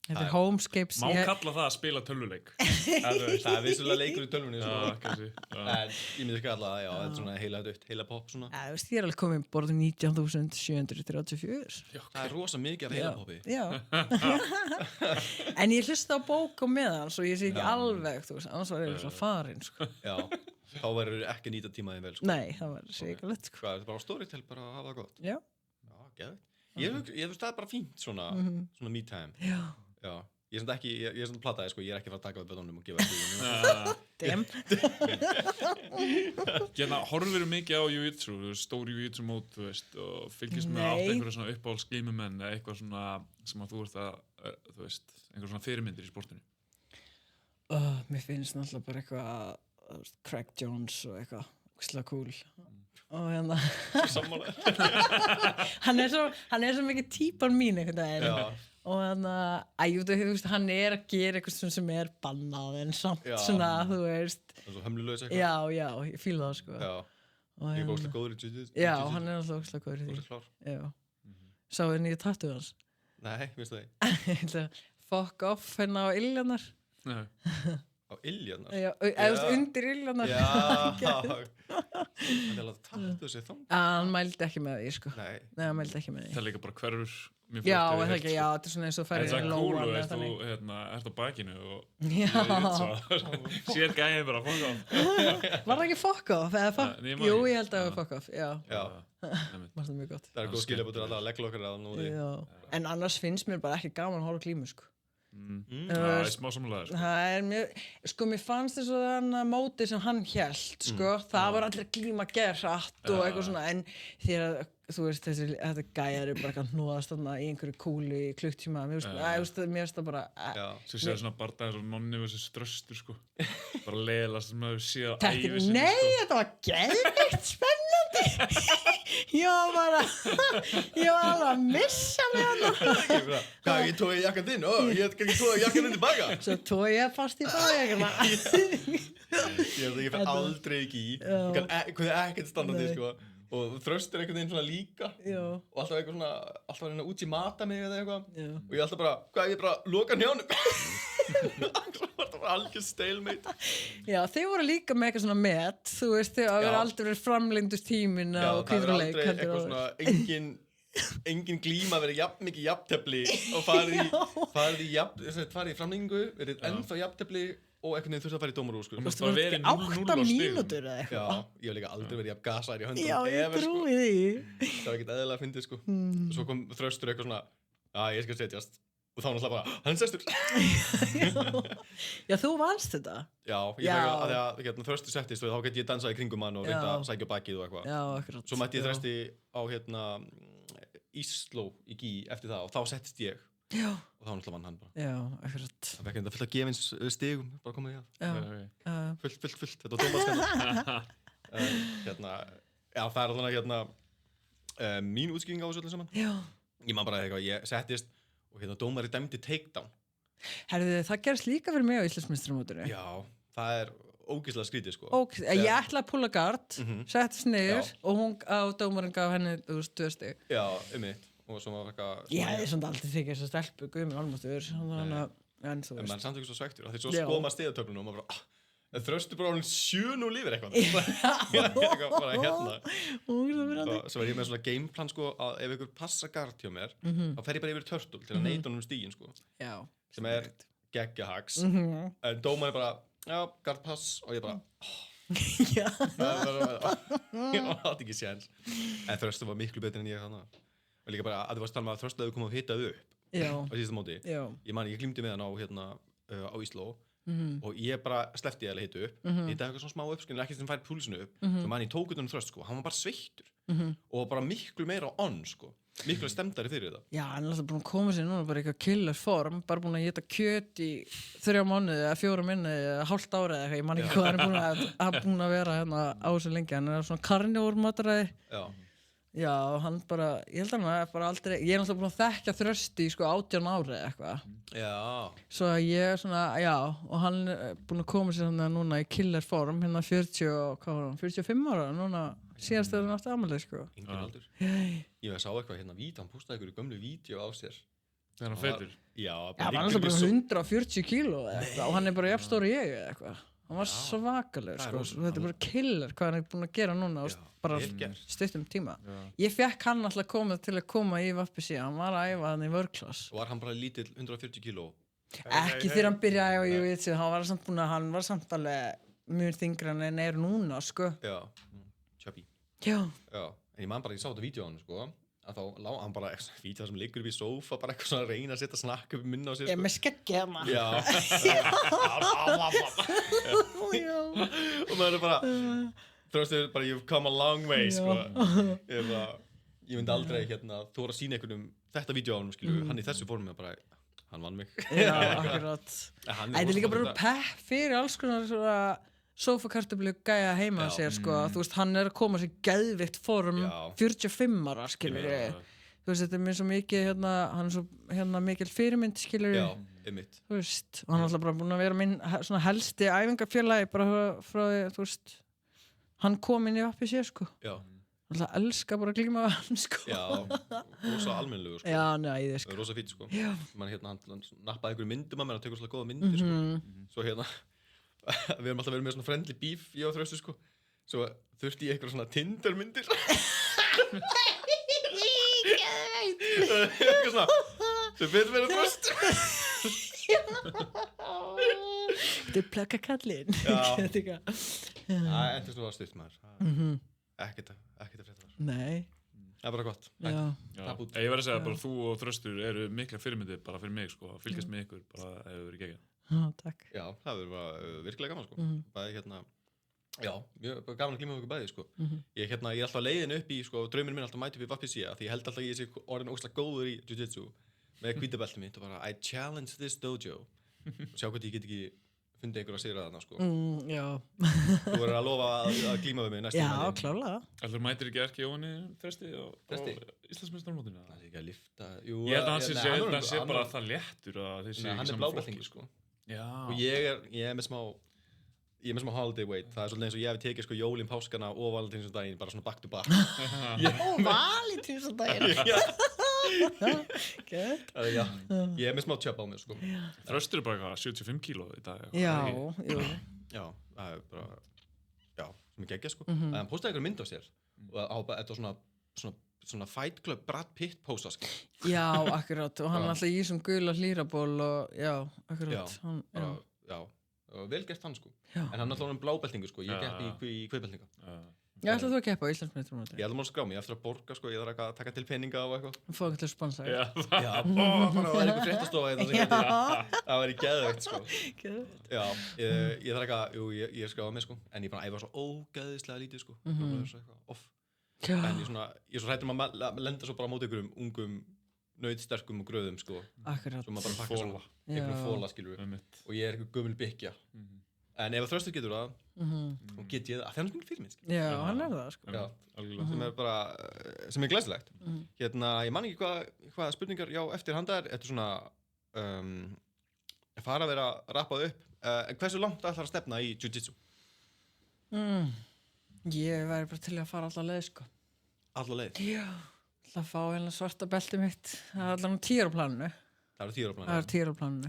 Þetta er Homescapes. Má kalla það að spila tölvuleik. Það er vissulega leikur í tölvunni, Já, kannski. en ég myndi kalla það, já, þetta er svona heila dött, heila pop svona. Þú veist, ég er alveg komin borðið 19.734. Það er rosa mikið af heila poppi. Já. En ég hlusta á bók á meðan, svo ég sé ekki alveg, þú veist, annars var ég svona farin, sko. Já, þá verður ekki nýta tímaðin vel, sko. Nei, það var sigalegt, sko. Hvað, er þetta bara á Storytel bara að hafa það gott? Já. Já, geðveikt. Ég veist það er bara fínt svona, svona me time. Já. Já, ég er samt ekki, ég er samt plataði, sko, ég er ekki að fara að taka við bönnunum og gefa ekki. Damn. Horfir mikið á jiu-jitsu, stór jiu-jitsu mót, þú veist, og fylgist með átt einhverja svona uppáhaldsglímumenn eða eitthvað svona sem að þú ert að, þú veist, einhverja svona fyrirmyndir í sportinu. Mér finnst náttúrulega bara eitthvað, þú veist, Craig Jones og eitthvað, ógeðslega cool. Og hérna, hann er svo mikið típan mín einhvern veginn. Já. Og þú veist, hann er að gera eitthvað sem er bannað en samt svona, þú veist. Það er svo hömlulegs eitthvað. Já, ég fíla það, sko. Já, ég er ógeðslega góður í jiu-jitsu. Já, hann er alltaf ógeðslega góður í því. Ógeðslega klár. Já. Sáu þið nýja tattoo hans? Nei, finnst það því? Fuck off hérna á Iljanar. Nei. Á Iljanar? Já, eða undir Iljanar. Já, það er alveg tattoo sér þá. Hann mældi ekki með því, sko. Nei. Nei, hann mældi ekki með því. Það líka bara hverfur mjög Já, fljótt það yfir ekki, heilt, já, þetta er svona eins og Það færið er í það cool, lóan þú eða veist, þannig. þú ert á bakinu og Já. sér gæðin bara, fuck off. Var það ekki fuck off? Eða fuck? Nei, ég man Jú, ekki. ég held að það var fuck off, já. Já, Einmitt. Var það mjög gott. það er góð skilabútur alltaf að legglokkar að núti. Já. En annars finnst mér bara ekki gaman að horfa á glímu, sko. Já, það er smá samlega, sko. Það er mjög, sko, mér fannst þess að þannig móti sem hann hélt, sko, það var allir glíma gerðrætt og eitthvað svona, en þegar, þú veist, þetta gæjar er bara eitthvað hnúðast þarna í einhverju kúli í klukktíma, mér finnst það bara, Já. Svo séð svona bardaðir og nonni við þessi ströstur, sko. Bara leiðast sem maður séð á ævi sinni, nei, sko. þetta var geðveikt spennandi. Ég var alveg að missa mig þarna. Hvað, ég tóði jakkan þinn? Ég kann ekki tóði jakkan þinn tilbaka. Svo tói ég fast í bæjarna. Ég fer aldrei ekki í. Ég kann ekkert standandi, sko. Og þröstur einhvern veginn svona líka. Já. Og alltaf eitthvað svona, alltaf að reyna að útsimata mig eða eitthvað. Já. Og ég alltaf bara, hvað, ég bara loka njánum. Það var algjör stalemate. Já, þeir voru líka með eitthvað svona met, þú veist, þegar það verður aldrei verið framlengdust tíminn á það verður kvíðruleik. aldrei eitthvað svona, engin glíma verið jafn mikið jafntefli og farið í framlengingu, verið ennþá jafntefli og einhvern veginn þurfti að fara í dómarúr, sko. Það Þú bara veist, verið 0-0 á 8 stigum. mínútur eða Já, eitthvað. ég hef líka aldrei verið jafn gasaðir í höndum. Já, ég trúi því. Það var ekkert eðlilega að fyndið, sko. Svo kom þröstur eitthvað svona, ég skal setjast. Og þá náttúrulega bara, hann sestur. Já, þú vannst þetta. Já, ég fekk að því að þröstur settist og þá get ég dansað í kringum hann og reynda að sækja bakið og eitthvað. Já, akkurat. Svo mætti ég þresti á Ísló í Gí eftir það og þá settist ég. Já. Og þá náttúrulega vann hann bara. Já, akkurat. Það fekk þetta fullt að gefins stigum, bara komið í það. Já. Fullt, þetta var dómarskanna. Það er alveg mín útskýring á þessu öllu saman. Já. Ég man bara eitthvað, ég settist og dómari dæmdi takedown. Herðu, það gerst líka fyrir mig á Íslandsmeistaramótinu. Já, það er ógeðslega skrítið, sko. Ég ætla að púla gard, settist niður og hún dómarinn gaf henni, þú veist, 2 stig. Já, einmitt. Og svo var eitthvað... Ég hefði svona aldrei þykja þess að stelpu, guðminn almáttur, en þú En veist. maður er samt ekki svo svektur, af því svo Já. skoða maður stigatöflunum og maður bara, þröstu bara alveg 7-0 yfir eitthvað. Eitthvað bara hérna. Og svo var ég með svona gameplan, sko, að ef ykkur passa gard hjá mér, þá fer ég bara yfir turtle til að neita honum stigin, sko. Já. Sem er geggjahags. En dómarinn bara, já, gard pass, og ég bara, Já. ég átti ekki séns. En þröstu var miklu betur en ég þannig. Og líka bara að þú varst að tala með að þröstu hefur komið að hitað upp. á síðasta móti. Já. Ég glímdi með hann á, á Ísló og ég bara sleppti að hitta upp. Hitta eitthvað svona smá uppskinn, ekki sem færi púlsinu upp. Svo ég tók utan þröst, sko. Hann var bara sveittur og bara miklu meira on, sko. Miklu stemdari fyrir þetta. Já, hann er alltaf búin að koma sér núna bara eitthvað killer form, bara búin að geta kjöt í 3 mánuði eða 4 mánuði eða hálft ára eða eitthvað, ég man ekki hvað hann er búin að vera hérna á þessu lengi, hann er svona karnivórmataræði. Já, hann bara, ég held að hann er bara aldrei, ég er náttúrulega búin að þekkja Þrösti í sko 18 ári eða eitthvað. Já. Svo ég er svona, já, og hann er búin að koma sér hérna núna í killer form, hérna 45 ára, núna síðast þegar hann átti afmælið, sko. Yngri aldur. Ég sá eitthvað hérna hann postaði einhverju gömlu vídeo á sér. Þegar hann feitur? Já, hann er alltaf bara 140 kíló eða eitthvað og hann er bara jafnstóri ég eða eitthvað. Hann var svakalegur, sko. Þetta er bara killer hvað hann er búin að gera núna á bara stuttum tíma. Ég fekk hann alltaf til að koma í VPC, hann var að æfa hann í vörklass. Og var hann bara lítill 140 kíló? Ekki þegar hann byrjaði á jiu-jitsu, hann var samt alveg mjög þyngri en er núna, sko. Já, chubby. Já. En ég man bara, ég sá þetta vídeo á hann, sko. Að þá lá hann bara vídeo sem liggur upp í sófa, bara eitthvað svona að reyna að setja snakk upp minna á sér, sko. Ég með skeggja hana. Já. Og maður er bara, Þröstur bara, you've come a long way, sko. Ég myndi aldrei þóra að sína einhvernum þetta vídeo á hann, skilju, hann í þessu formi, bara, hann vann mig. Já, akkurat. Þetta er líka bara pepp fyrir alls konar svona sófakartöflu gæja heima á sér, sko. Þú veist, hann er að koma sér geðvikt form 45 ára, skilur ég. Þú veist, þetta er mér svo mikið, hann er svo mikil fyrirmynd, skilur ég. Já, einmitt. Þú veist, og hann er alltaf bara búin að vera minn svona helsti æfingafélagi bara frá því, þú veist, hann kom inn í VPC, sko. Já. Hann alltaf elska bara að glíma við hann, sko. Já, rosa almennlegur, sko. Já, næði, sko. Rosa fít, sko. Já. Hann nappaði einhverju myndum að mér, hann tekur svolítið góða myndir, sko. Svo við erum alltaf verið með svona friendly beef, ég og Þröstur, sko. Svo þurfti ég eitthvað svona Tinder-myndir. Eitthvað svona, sem betur verið Þröstur. Þú plökka kallinn. Já. En þess að var stutt, maður. Ekkert að frétta þar. Nei. Það er bara gott. Já. Ég verð að segja bara þú og Þröstur eru mikla fyrirmyndir bara fyrir mig, sko. Fylgjast með ykkur, bara ef þau verið geggjað. Takk. Já, það verður virkilega gaman, sko. Bæði já, mjög gaman að glíma með ykkur bæði, sko. Ég er alltaf leiðin upp í, sko, draumurinn minn alltaf mæti upp í VPC, því ég held alltaf ég sé orðin ógeðslega góður í jiu-jitsu með hvítabeltið mitt og bara I challenge this dojo og sjá hvort ég get ekki fundið einhver að sigra þarna, sko. Já. Þú verður að lofa að glíma við mig næstu mánuði. Já, klárlega. Ætlar mætir ekki ekki ofan í Þrösti á Íslandsmeistaramótinu? Það er ekki að lifta. Jú, ég held að hann sé bara það léttur að þeir sé ekki hann er blábeltingur, sko. Já. Og ég er með smá holiday weight. Það er svolítið eins og ég hef tekið, sko, jólin, páskana og valentínsdaginn bara svona back to back. Valentínsdaginn. Já. Ég er með smá tjöp á mig, sko. Þröstur er bara eitthvað 75 kíló í dag. Já, jú. Já, það er bara, já, sem ég geggja, sko. Hann postaði einhver mynd á sér og þetta var svona Fight Club Brad Pitt posta, sko. Já, akkurat. Og hann er alltaf í þessum gula hlýraból og, já, akkurat. Já, vel gert hann, sko. En hann er alltaf blábeltingur, sko. Ég keppi í kveipeltinga. Já, ætlaðu þú að keppa á Íslandsmeistaramótinu? Ég ætla að skrá mig, ég eftir að borga, sko. Ég þarf að taka til peninga og eitthvað. Fá ekki til að sponsa. Já, það er einhver fréttastofa það væri geðveikt, sko. Já, ég þarf eitthvað, ég er skráð mig, sko. En ég bara æfa svo ógeðislega lítið, sko. En ég er svo hrættur að lenda svo bara á móti einhverjum ungum nautsterkum og gröðum, sko. Akkurat. Svo maður bara pakka svo einhverjum fóla, skilur við. Og ég er einhver gömul byggja. En ef Þröstur getur það, þá get ég það. Það er mjög fyrir minn, skilur. Já, hann er það, sko. Já, sem er bara, sem er glæsilegt. Ég man ekki hvað spurningar, já, eftir handa er. Þetta er svona, fara að vera rappað upp. Hversu langt ætlar að stefna í jiu-jitsu? Ég væri bara til að fara alla leið, sko. Alla leið? Já, ætla að fá hérna svarta beltið mitt. Það er allavega 10 ára planinu. Það eru 10 ára planinu? Það eru 10 ára planinu.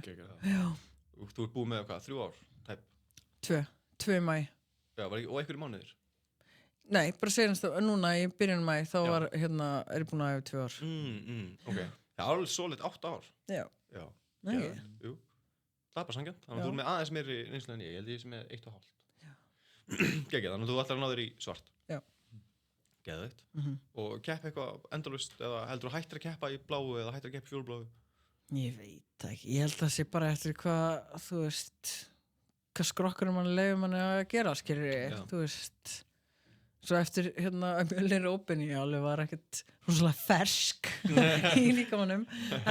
Já. Þú ert búið með hvað, 3 ár? Tæp? 2 mæ. Já, og einhverju mánuðir? Nei, bara senast núna í byrjun mæ, þá var er ég búin að æfa 2 ár. Ok. Það er alveg svolít 8 ár. Já. Nei. Jú. Það er bara sanngjarnt. Þannig að þú er með aðeins meiri reynslu en ég held ég sem er 1,5. Geggið, þannig að þú ætlar að ná þér í svart. Já. Geðveikt. Og keppa eitthvað endalaust eða heldur þú hættir að keppa í bláu eða hættir að keppa í fjólubláu? Ég veit það ekki, ég held að það sé bara eftir hvað, þú veist, hvað skrokkurum mann leifir mann að gera, skilur þú veist. Svo eftir Mjölnir Open ég alveg var ekkert rosalega fersk í líkamanum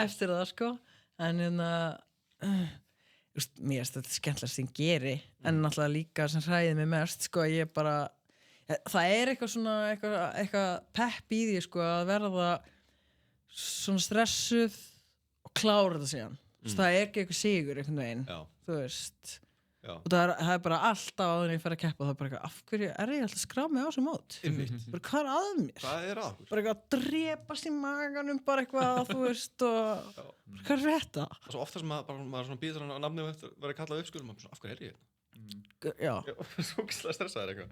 eftir það, sko. En mér finnst þetta skemmtilegast sem geri, en náttúrulega líka sem hræðir mig mest, sko, ég bara, það eitthvað svona, eitthvað pepp í því, sko, að verða svona stressuð og klára þetta síðan. Það ekki eitthvað sigur einhvern veginn, þú veist. Og það er bara alltaf áður en ég fer að keppa það er bara eitthvað, af hverju ég alltaf að skrá mig á þessu mót? Bara hvað að mér? Hvað að okkur? Bara eitthvað að drepast í maganum, bara eitthvað, þú veist, og hvað þetta? Og svo ofta sem maður svona býður hann á nafni og eftir verið kallað upp, sko, maður svona, af hverju ég hérna? Já. Svo ógeðslega stressaður eitthvað.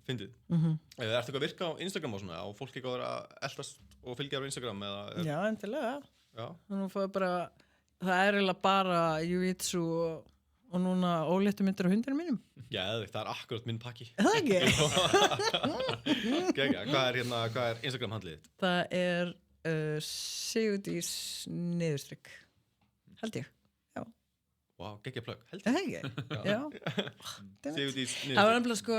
Fyndið. Ertu eitthvað að virka á Instagram og svona, á fólk eitthvað að vera að eldast og fylgja á Instagram eða? Já, endilega. Já. Þannig að bara, það eiginlega bara jiu-jitsu og núna óléttu myndir á hundinum mínum. Það er akkurat minn pakki. Það ekki? Hvað er Instagram handlið þitt? Það er Sigurdís niðurstrykk. Held ég. Já. Vá, geggja plögg. Held Það ekki? Já. Sigurdís Það var nefnilega sko,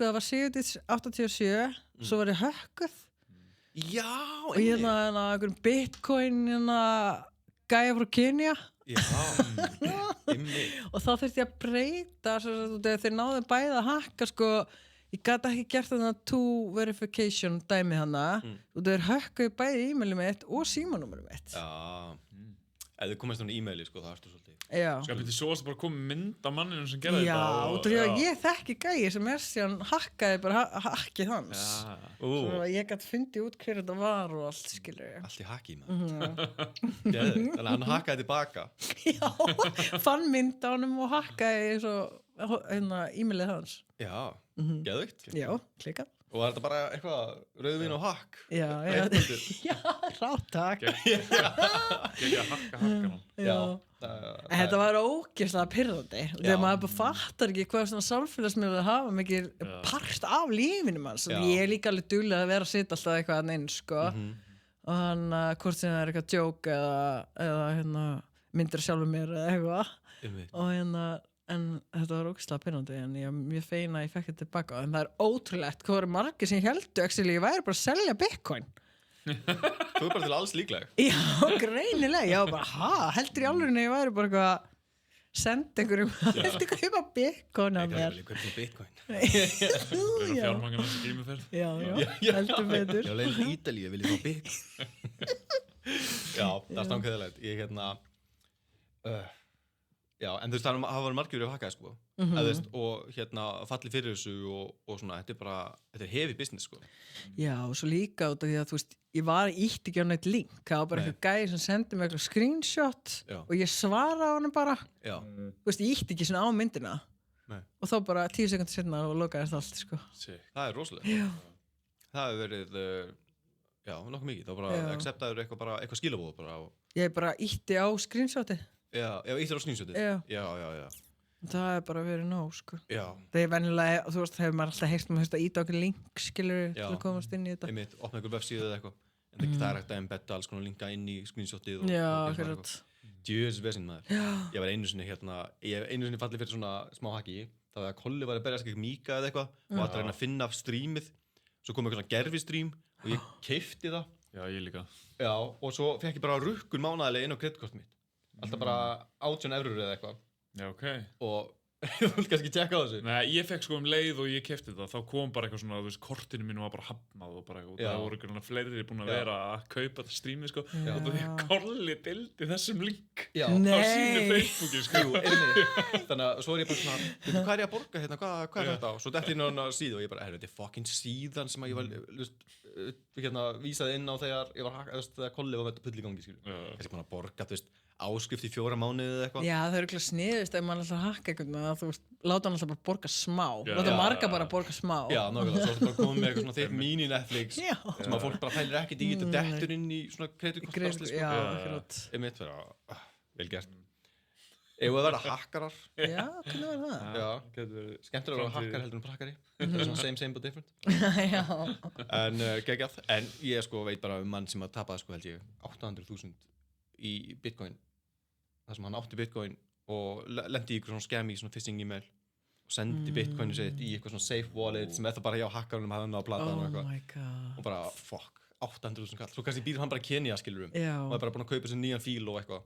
það var Sigurdís 87, svo var ég hökkuð. Já, Og ég einhverjum Bitcoin, gæja frá Kenya. Já, Og þá þurfti ég að breyta, þeir náðu bæði að hakka, sko, ég gat ekki gert þarna two verification dæmi hana, og þeir hökkuðu bæði e-mailið mitt og símanúmerið mitt. Já, ef þið komast svona e-maili, sko, það ertu svolítið. Já. Skal við svo bara komið mynd af manninu sem gerði Já, þetta? Já, ég þekki gæi sem síðan hakkaði bara hakkið hans. Svo ég gæti fundið út hver þetta var og allt, skilur ég. Allt í haki, maður. Þannig að hann hakkaði tilbaka. Já, fann mynd á honum og hakkaði svo e-mailið hans. Já, geðveikt. Já, klikkað. Og var þetta bara eitthvað rauðvín og hakk? Já. Já, rátak. Gekka hakka. Já. Þetta var ógeðslega pirrandi. Þegar maður bara fattar ekki hvað svona samfélagsmiðlar hafa mikið part af lífinu manns. Ég er líka alveg dugleg að vera að sitja alltaf eitthvað inn, sko. Og hann, hvort sem það er eitthvað djók eða myndir sjálfur mér eða eitthvað. Og en þetta var ógeðslega pirrandi, en ég er mjög fein að ég fekk þetta tilbaka. En það er ótrúlegt hvað voru margir sem héldu ég væri bara að selja Bitcoin. Þú bara til alls líkleg. Já, greinilega. Já, bara, heldur í alvörinu ég væri bara eitthvað senda einhverjum heldur kaupa Bitcoin að mér. Ég kaupa Bitcoin. Verða fjármangana sem grímuferð. Já, heldur betur. Já, leiðin í Ítalíu vil ég fá Bitcoin. Já, það er stannkvæðilegt. Ég já, en þú veist, það var margir verið að hakka, sko. Og falli fyrir þessu og svona, þetta er heavy business, sko. Já, og svo líka út af því að, þú veist, ég ítti ekki á neitt link. Það var bara eitthvað gæi sem sendi mig eitthvað screenshot og ég svara á hann bara. Já. Þú veist, ég ítti ekki svona á myndina. Nei. Og þá bara 10 sekúndur seinna og lokaðist allt, sko. Það er rosalega. Já. Það hefur verið, nokkuð mikið. Það var bara acceptaður eitthvað skilabóð bara. Ég bara ítti á screenshoti. Já, íttir á screenshotið. Já. Það er bara verið nóg, sko. Já. Það er venjulega, þú veist, hefur maður alltaf heyrt að íta okkur link, skilur, til að komast inn í þetta. Einmitt, opna einhver vefsíðu eða eitthvað. En það er hægt að embedda alls konar linka inn í screenshotið. Já, akkurat. Djöðs vesinn, maður. Ég var einu sinni fallið fyrir svona smá haki. Það var að Kolli var að berjast eitthvað Mika eða eitthvað og að reyna að finna streamið. Svo kom eitthvað svona gerfistrím og ég keypti það. Já, ég líka. Já, og svo fekk ég bara rukkun mánaðarlega inn á kreditkort mitt. Alltaf bara 18 eurur eða eitthvað. Já, ok. Og þú vilt kannski tjekka á þessu? Nei, ég fekk sko leið og ég keypti það, þá kom bara eitthvað svona, þú veist, kortinu mínu var bara hafnað og bara eitthvað, það voru eitthvað fleiri búin að vera að kaupa þetta streamið, sko, og því að Kolli deildi þessum link á sínu Facebooki, sko. Jú, einmitt. Þannig að svo er ég bara svona, hvað er ég að borga hérna, hvað er þetta á? Svo detti inn á hana síðu og ég bara, þetta er fucking síðan sem að ég var, vísaði inn á þegar Kolli var með pull í gangi, þessi búin að borga, þú veist, áskrift í 4 mánuði eða eitthvað. Já, það er eitthvað sniðust ef maður alltaf hakka eitthvað, þú veist, láta hann alltaf bara borga smá. Láta marga bara borga smá. Já, nákvæmlega, svo bara komið með eitthvað svona þitt mini-Netflix sem að fólk bara fælir ekkert í þetta dettur inn í svona kreditkortvarsli, sko. Já, akkurat. Einmitt vera, vel gert. Eigum við að vera hakkarar? Já, hvernig var það? Já, getur verið skemmtilega að vera hakkar heldur en prakkari. Það er svona same but different. Já. En geggjað, en ég sko veit bara mann sem að tapaði sko held ég 800.000 í í Bitcoin þar sem hann átti Bitcoin og lendi í ykkur svona scam í svona phishing email og sendi Bitcoinu sitt í eitthvað svona safe wallet sem það bara hjá hackarunum hafði hann á platan og eitthvað my god. og bara fuck 800.000 kall, svo kannski býr hann bara í Kenya skilurum Já. og er bara búinn að kaupa sér nýjan fíl og eitthvað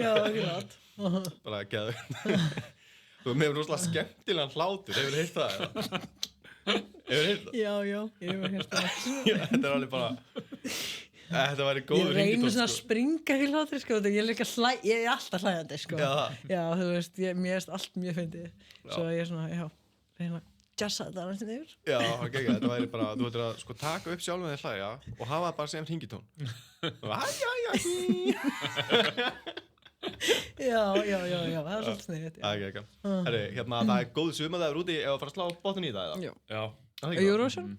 Já, akkurat. bara geðu og með rosalega skemmtilegan hlátur hefur heyrt það eða? Hefur heyrt það? Já, ég hef heyrt það. Þetta er alveg bara þetta væri góður Ég reynir ringitónn, svona að springa í hlátri, sko, ég er líka ég er alltaf hlæjandi, sko. Já. Þú veist, mér er allt mjög fyndið. Svo ég er svona, reyna að jassa þetta aðeins yfir. Já, þetta væri bara, þú veitir að sko taka upp sjálfum þig hlæja og hafa það bara sem ringitón Já, það er svolítið sniðið. Herri, hérna, það er góð sumardagur úti ef að fara að slá botn í það, eða? Já. Eurovision?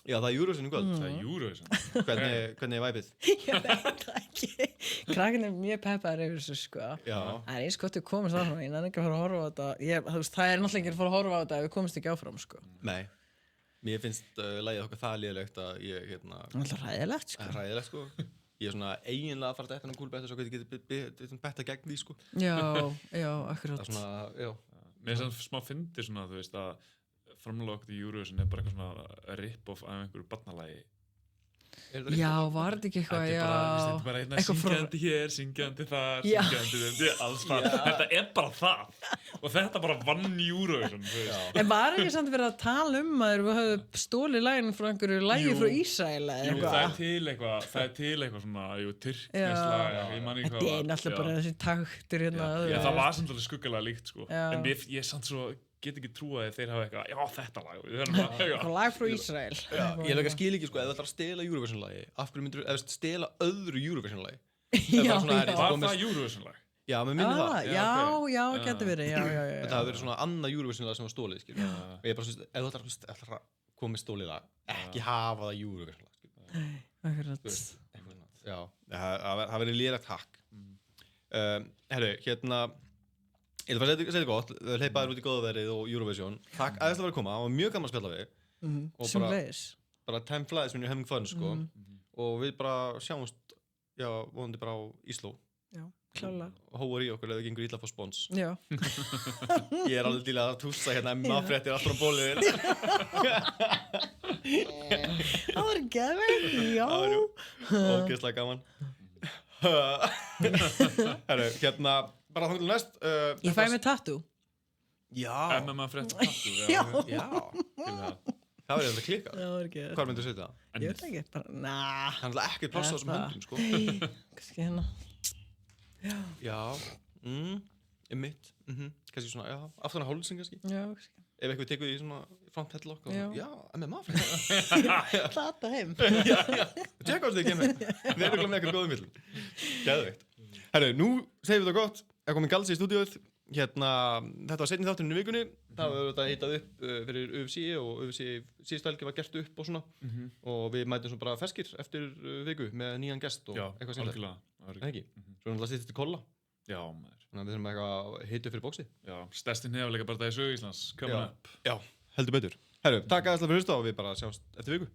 Já, það er Eurovision í kvöld. Það er Eurovision. Hvernig er væpið? Ég veit það ekki. Krakkin er mjög peppaður yfir þessu, sko. Já. Það er eins gott við komumst áfram, ég nenni ekki að fara að horfa á þetta. Þú veist, það er náttúrulega ekki að fara að horfa á þetta ef við komumst ekki áfram, sko. Nei. Mér finnst lagið okkar það léleggt að ég, hérna... Það er alltaf hræðilegt, sko. Hræðilegt, sko. Ég er svona eiginlega að fara að detta kúlbetta svo hvernig ég geti betta gegn því, sko. Já, akkurat. Það er svona, já. Mér er svona smá fyndið svona, þú veist, að framlag okkur í Eurovision er bara eitthvað svona rip-off af einhverju barnalagi. Já, var þetta ekki eitthvað, Þetta er bara hérna syngjandi hér, syngjandi þar, syngjandi alls það. Þetta er bara það. Og þetta bara vann Eurovision, þú veist. En var ekki samt verið að tala að við höfum stólið laginu frá einhverju lagi frá Ísrael eða Jú, eitthvað? það er til eitthvað svona, tyrknesk lag, ég man ekki hvað Þetta er náttúrulega bara þessi taktur hérna. Já, það var samt alveg skuggalega líkt, sko. Já. En ég samt svo get ekki trúað að þeir hafa eitthvað, já, þetta lag, við höfum bara, Eitthvað lag frá Ísrael. Ég er ekki að skil ekki, sko, ef það ætlar að stela Eurovision-lagi, af hverju myndir þú stela öðru Eurovision-lagi? Var það Eurovision-lag? Já, með minni það. Já, getur verið, já. Þetta hafi verið svona annað Eurovision-lag sem var stólið, skilur. Og ég er bara svona, ef þú ætlar að koma með stólið lag, ekki hafa það Eurovision-lag, skilur. Akkurat. Já, það verið lélegt hakk. Herru, hérna, ég ætla bara að segja gott, hleypaður út í góða verið og Eurovision. Takk aðeins fyrir að koma, það var mjög gaman að spjalla við. Sem leiðis. Bara time flies when you're having fun, sko. Og við bara sjáumst, já, vonandi bara á Ísló. Já, klálega. Hóar í okkur ef það gengur illa að fá spons. Já. Ég er alveg til að tússa hérna MA-fréttir alltaf á bóliðin. Það var gefið, já. Það var ógeðslega gaman. Herru, hérna, bara þangað til næst. Ég fæ mig tattoo. Já. MMA fréttir tattu. Já. Það var eitthvað klikkað. Það var gefið. Hvað myndir þú setja það? Ég veit ekki, bara, Það er alltaf ekkert pláss á þessum höndum, sko. Nei, kannski hérna. Já. Mitt. Kannski svona, já, aftan að hálsinn kannski. Já, kannski. Ef eitthvað tekur því svona front headlock og Já. já, MMA-fréttir. Plata heim. Tjekka á þessu ekki með. Við erum með eitthvað góðum millum. Geðveikt. Herru, nú segjum við það gott. Það komið Galsi í stúdíóið. Hérna, þetta var seinni þátturinn í vikunni. Það var þetta hitað upp fyrir UFC og UFC síðustu helgi var gert upp og svona. Og við mætum svo bara ferskir eftir viku með nýjan gest og eitthvað sérlega. Já, algjörlega. Ekki? Svo náttúrulega sýttist til kolla. Já, maður. Þannig að við þurfum eitthvað að hita upp fyrir bóksi. Já, stærsti nefnilega bara það í sögu Íslands. Coming up. Já, heldur betur. Herru, takk aðeins fyrir að hlusta og við bara sjáumst eftir viku.